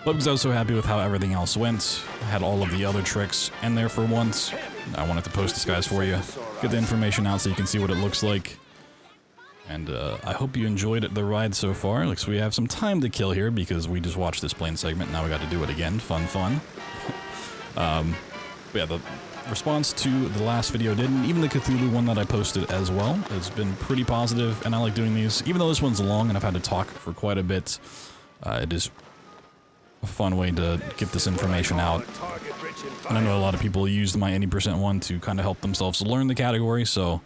But because I was so happy with how everything else went, I had all of the other tricks in there for once. I wanted to post this, guys, for you. Get the information out so you can see what it looks like. And I hope you enjoyed the ride so far. Looks we have some time to kill here because we just watched this plane segment. Now we got to do it again. Fun. But yeah, the response to the last video did, and even the Cthulhu one that I posted as well, has been pretty positive, and I like doing these. Even though this one's long and I've had to talk for quite a bit, it is a fun way to get this information out. And I know a lot of people used my any percent one to kind of help themselves learn the category, so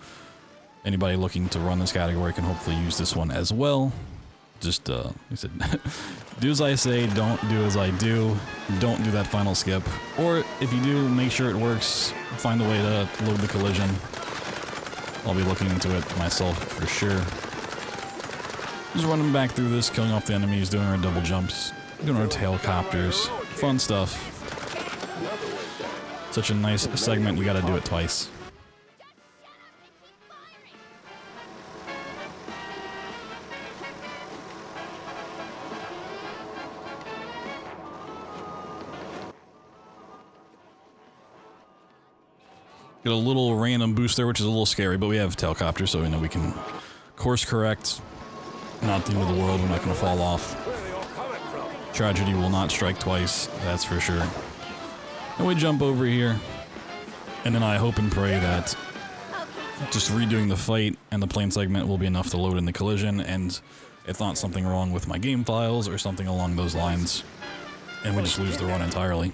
anybody looking to run this category can hopefully use this one as well. Just, like I said, do as I say, don't do as I do. Don't do that final skip. Or if you do, make sure it works. Find a way to load the collision. I'll be looking into it myself for sure. Just running back through this, killing off the enemies, doing our double jumps, doing our tailcopters. Fun stuff. Such a nice segment, you gotta do it twice. Get a little random boost there, which is a little scary, but we have tailcopter, so we know we can course correct. Not the end of the world, we're not going to fall off. Tragedy will not strike twice, that's for sure. And we jump over here, and then I hope and pray that just redoing the fight and the plane segment will be enough to load in the collision, and it's not something wrong with my game files or something along those lines, and we just lose the run entirely.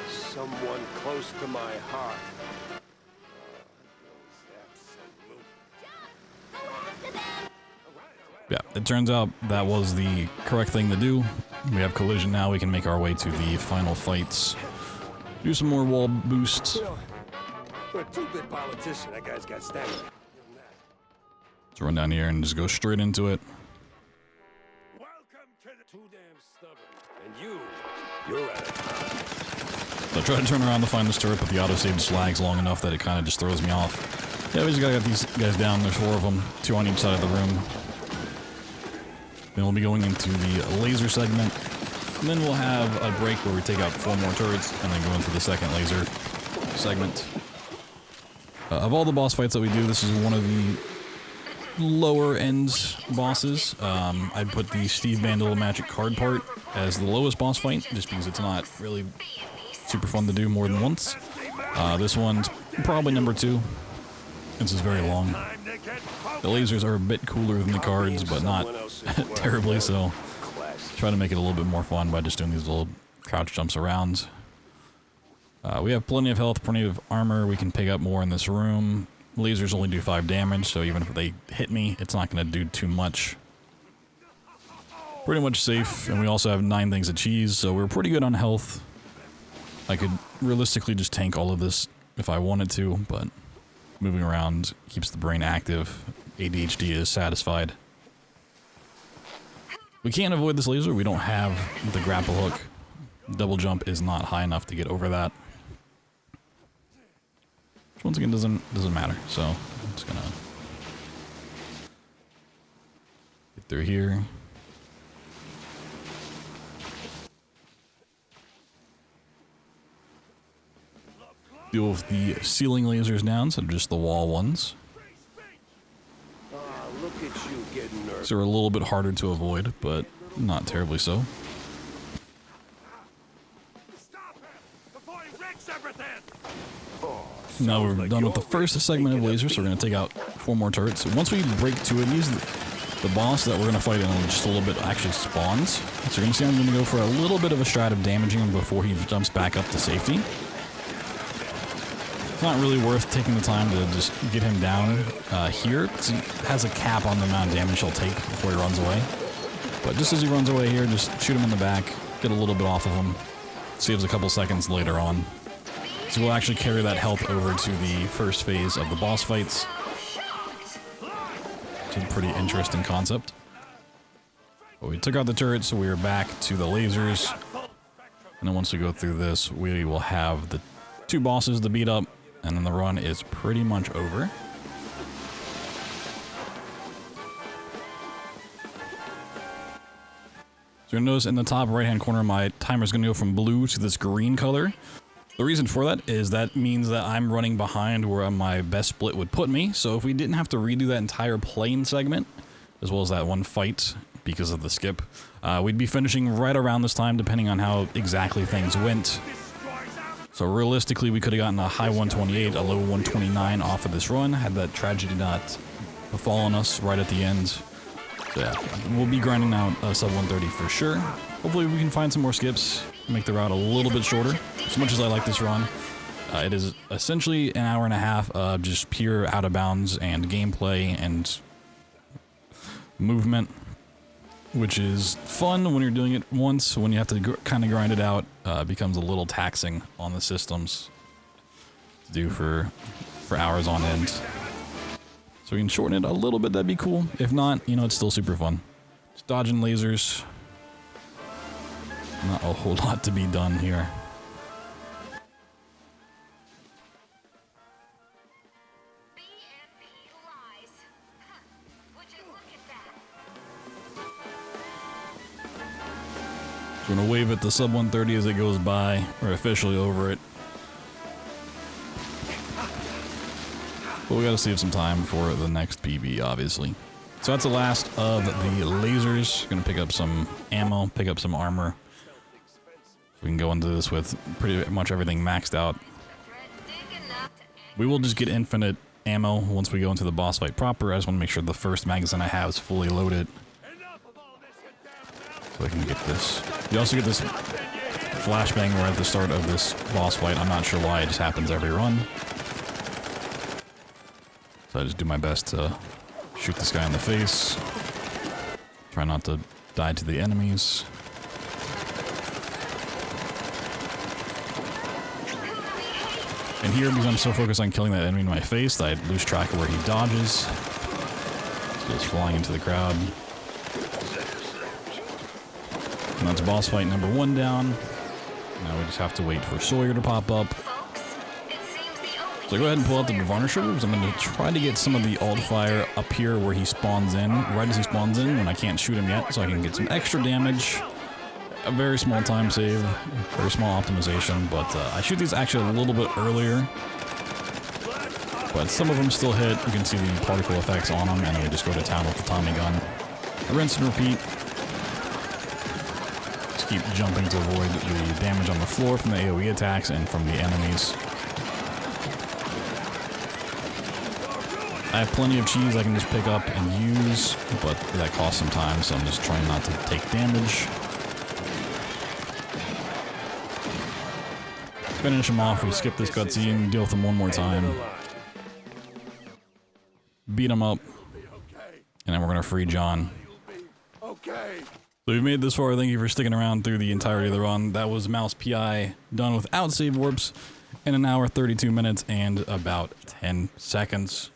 Someone close to my heart. Yeah, it turns out that was the correct thing to do. We have collision now, we can make our way to the final fights. Do some more wall boosts. For a two-bit politician, that guy's got stamina. Let's run down here and just go straight into it. Welcome to the too damn stubborn. And you're out of time. So I try to turn around to find this turret, but the autosave just lags long enough that it kind of just throws me off. Yeah, we just gotta get these guys down. There's 4 of them, 2 on each side of the room. Then we'll be going into the laser segment. And then we'll have a break where we take out 4 more turrets and then go into the second laser segment. Of all the boss fights that we do, this is one of the lower end bosses. I'd put the Steve Bandle magic card part as the lowest boss fight, just because it's not really super fun to do more than once. This one's probably number 2. This is very long. The lasers are a bit cooler than the cards, but not terribly so. Try to make it a little bit more fun by just doing these little crouch jumps around. We have plenty of health, plenty of armor. We can pick up more in this room. Lasers only do 5 damage, so even if they hit me, it's not going to do too much. Pretty much safe, and we also have 9 things of cheese, so we're pretty good on health. I could realistically just tank all of this if I wanted to, but moving around keeps the brain active. ADHD is satisfied. We can't avoid this laser. We don't have the grapple hook. Double jump is not high enough to get over that. Which once again doesn't matter. So I'm just gonna get through here. Deal with the ceiling lasers now instead of just the wall ones. Look at you getting nervous. So they're a little bit harder to avoid, but not terribly so. Now we're done with the first segment of lasers, so we're going to take out 4 more turrets. Once we break 2 of these, the boss that we're going to fight in just a little bit actually spawns. So you're going to see I'm going to go for a little bit of a strat of damaging him before he jumps back up to safety. It's not really worth taking the time to just get him down here, because he has a cap on the amount of damage he'll take before he runs away. But just as he runs away here, just shoot him in the back, get a little bit off of him. Saves a couple seconds later on. So we'll actually carry that health over to the first phase of the boss fights. It's a pretty interesting concept. But we took out the turret, so we are back to the lasers. And then once we go through this, we will have the 2 bosses to beat up, and then the run is pretty much over. So you're gonna notice in the top right-hand corner, my timer is gonna go from blue to this green color. The reason for that is that means that I'm running behind where my best split would put me. So if we didn't have to redo that entire plane segment, as well as that one fight because of the skip, we'd be finishing right around this time, depending on how exactly things went. So realistically, we could have gotten a high 128, a low 129 off of this run, had that tragedy not befallen us right at the end. So yeah, we'll be grinding out a sub 130 for sure. Hopefully we can find some more skips, make the route a little bit shorter. As much as I like this run, it is essentially an hour and a half of just pure out of bounds and gameplay and movement, which is fun when you're doing it once. When you have to kind of grind it out, it becomes a little taxing on the systems to do for hours on end. So we can shorten it a little bit, that'd be cool. If not, you know, it's still super fun. Just dodging lasers. Not a whole lot to be done here. So I'm gonna wave at the sub 130 as it goes by. We're officially over it. But we gotta save some time for the next PB, obviously. So that's the last of the lasers. Gonna pick up some ammo, pick up some armor. We can go into this with pretty much everything maxed out. We will just get infinite ammo once we go into the boss fight proper. I just want to make sure the first magazine I have is fully loaded. So I can get this. You also get this flashbang right at the start of this boss fight. I'm not sure why, it just happens every run. So I just do my best to shoot this guy in the face. Try not to die to the enemies. And here, because I'm so focused on killing that enemy in my face, that I lose track of where he dodges. He goes flying into the crowd. And that's boss fight number 1 down. Now we just have to wait for Sawyer to pop up. So go ahead and pull out the Varnisher because I'm going to try to get some of the alt fire up here where he spawns in, right as he spawns in when I can't shoot him yet, so I can get some extra damage. A very small time save, very small optimization, but I shoot these actually a little bit earlier. But some of them still hit. You can see the particle effects on them, and then we just go to town with the Tommy gun. Rinse and repeat. Just keep jumping to avoid the damage on the floor from the AoE attacks and from the enemies. I have plenty of cheese I can just pick up and use, but that costs some time, so I'm just trying not to take damage. Finish him off, we skip this cutscene, deal with him one more time. Beat him up. And then we're gonna free John. So we've made this far, thank you for sticking around through the entirety of the run. That was Mouse P.I. done without SaveWarps. in an hour, 32 minutes, and about 10 seconds.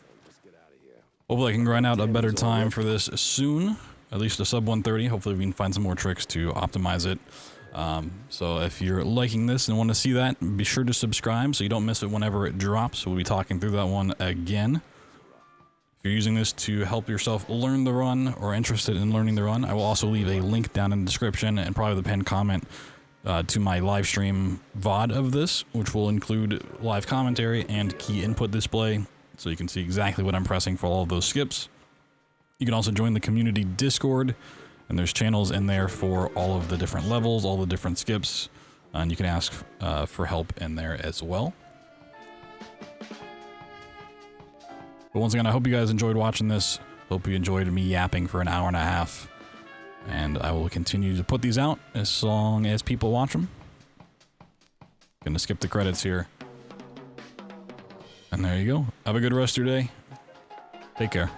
Hopefully I can grind out a better time for this soon, at least a sub 130. Hopefully we can find some more tricks to optimize it. So if you're liking this and want to see that, be sure to subscribe so you don't miss it whenever it drops. We'll be talking through that one again. If you're using this to help yourself learn the run or interested in learning the run, I will also leave a link down in the description and probably the pinned comment to my live stream VOD of this, which will include live commentary and key input display, so you can see exactly what I'm pressing for all of those skips. You can also join the community Discord, and there's channels in there for all of the different levels, all the different skips, and you can ask for help in there as well. But once again, I hope you guys enjoyed watching this. Hope you enjoyed me yapping for an hour and a half. And I will continue to put these out as long as people watch them. Gonna skip the credits here. And there you go. Have a good rest of your day. Take care.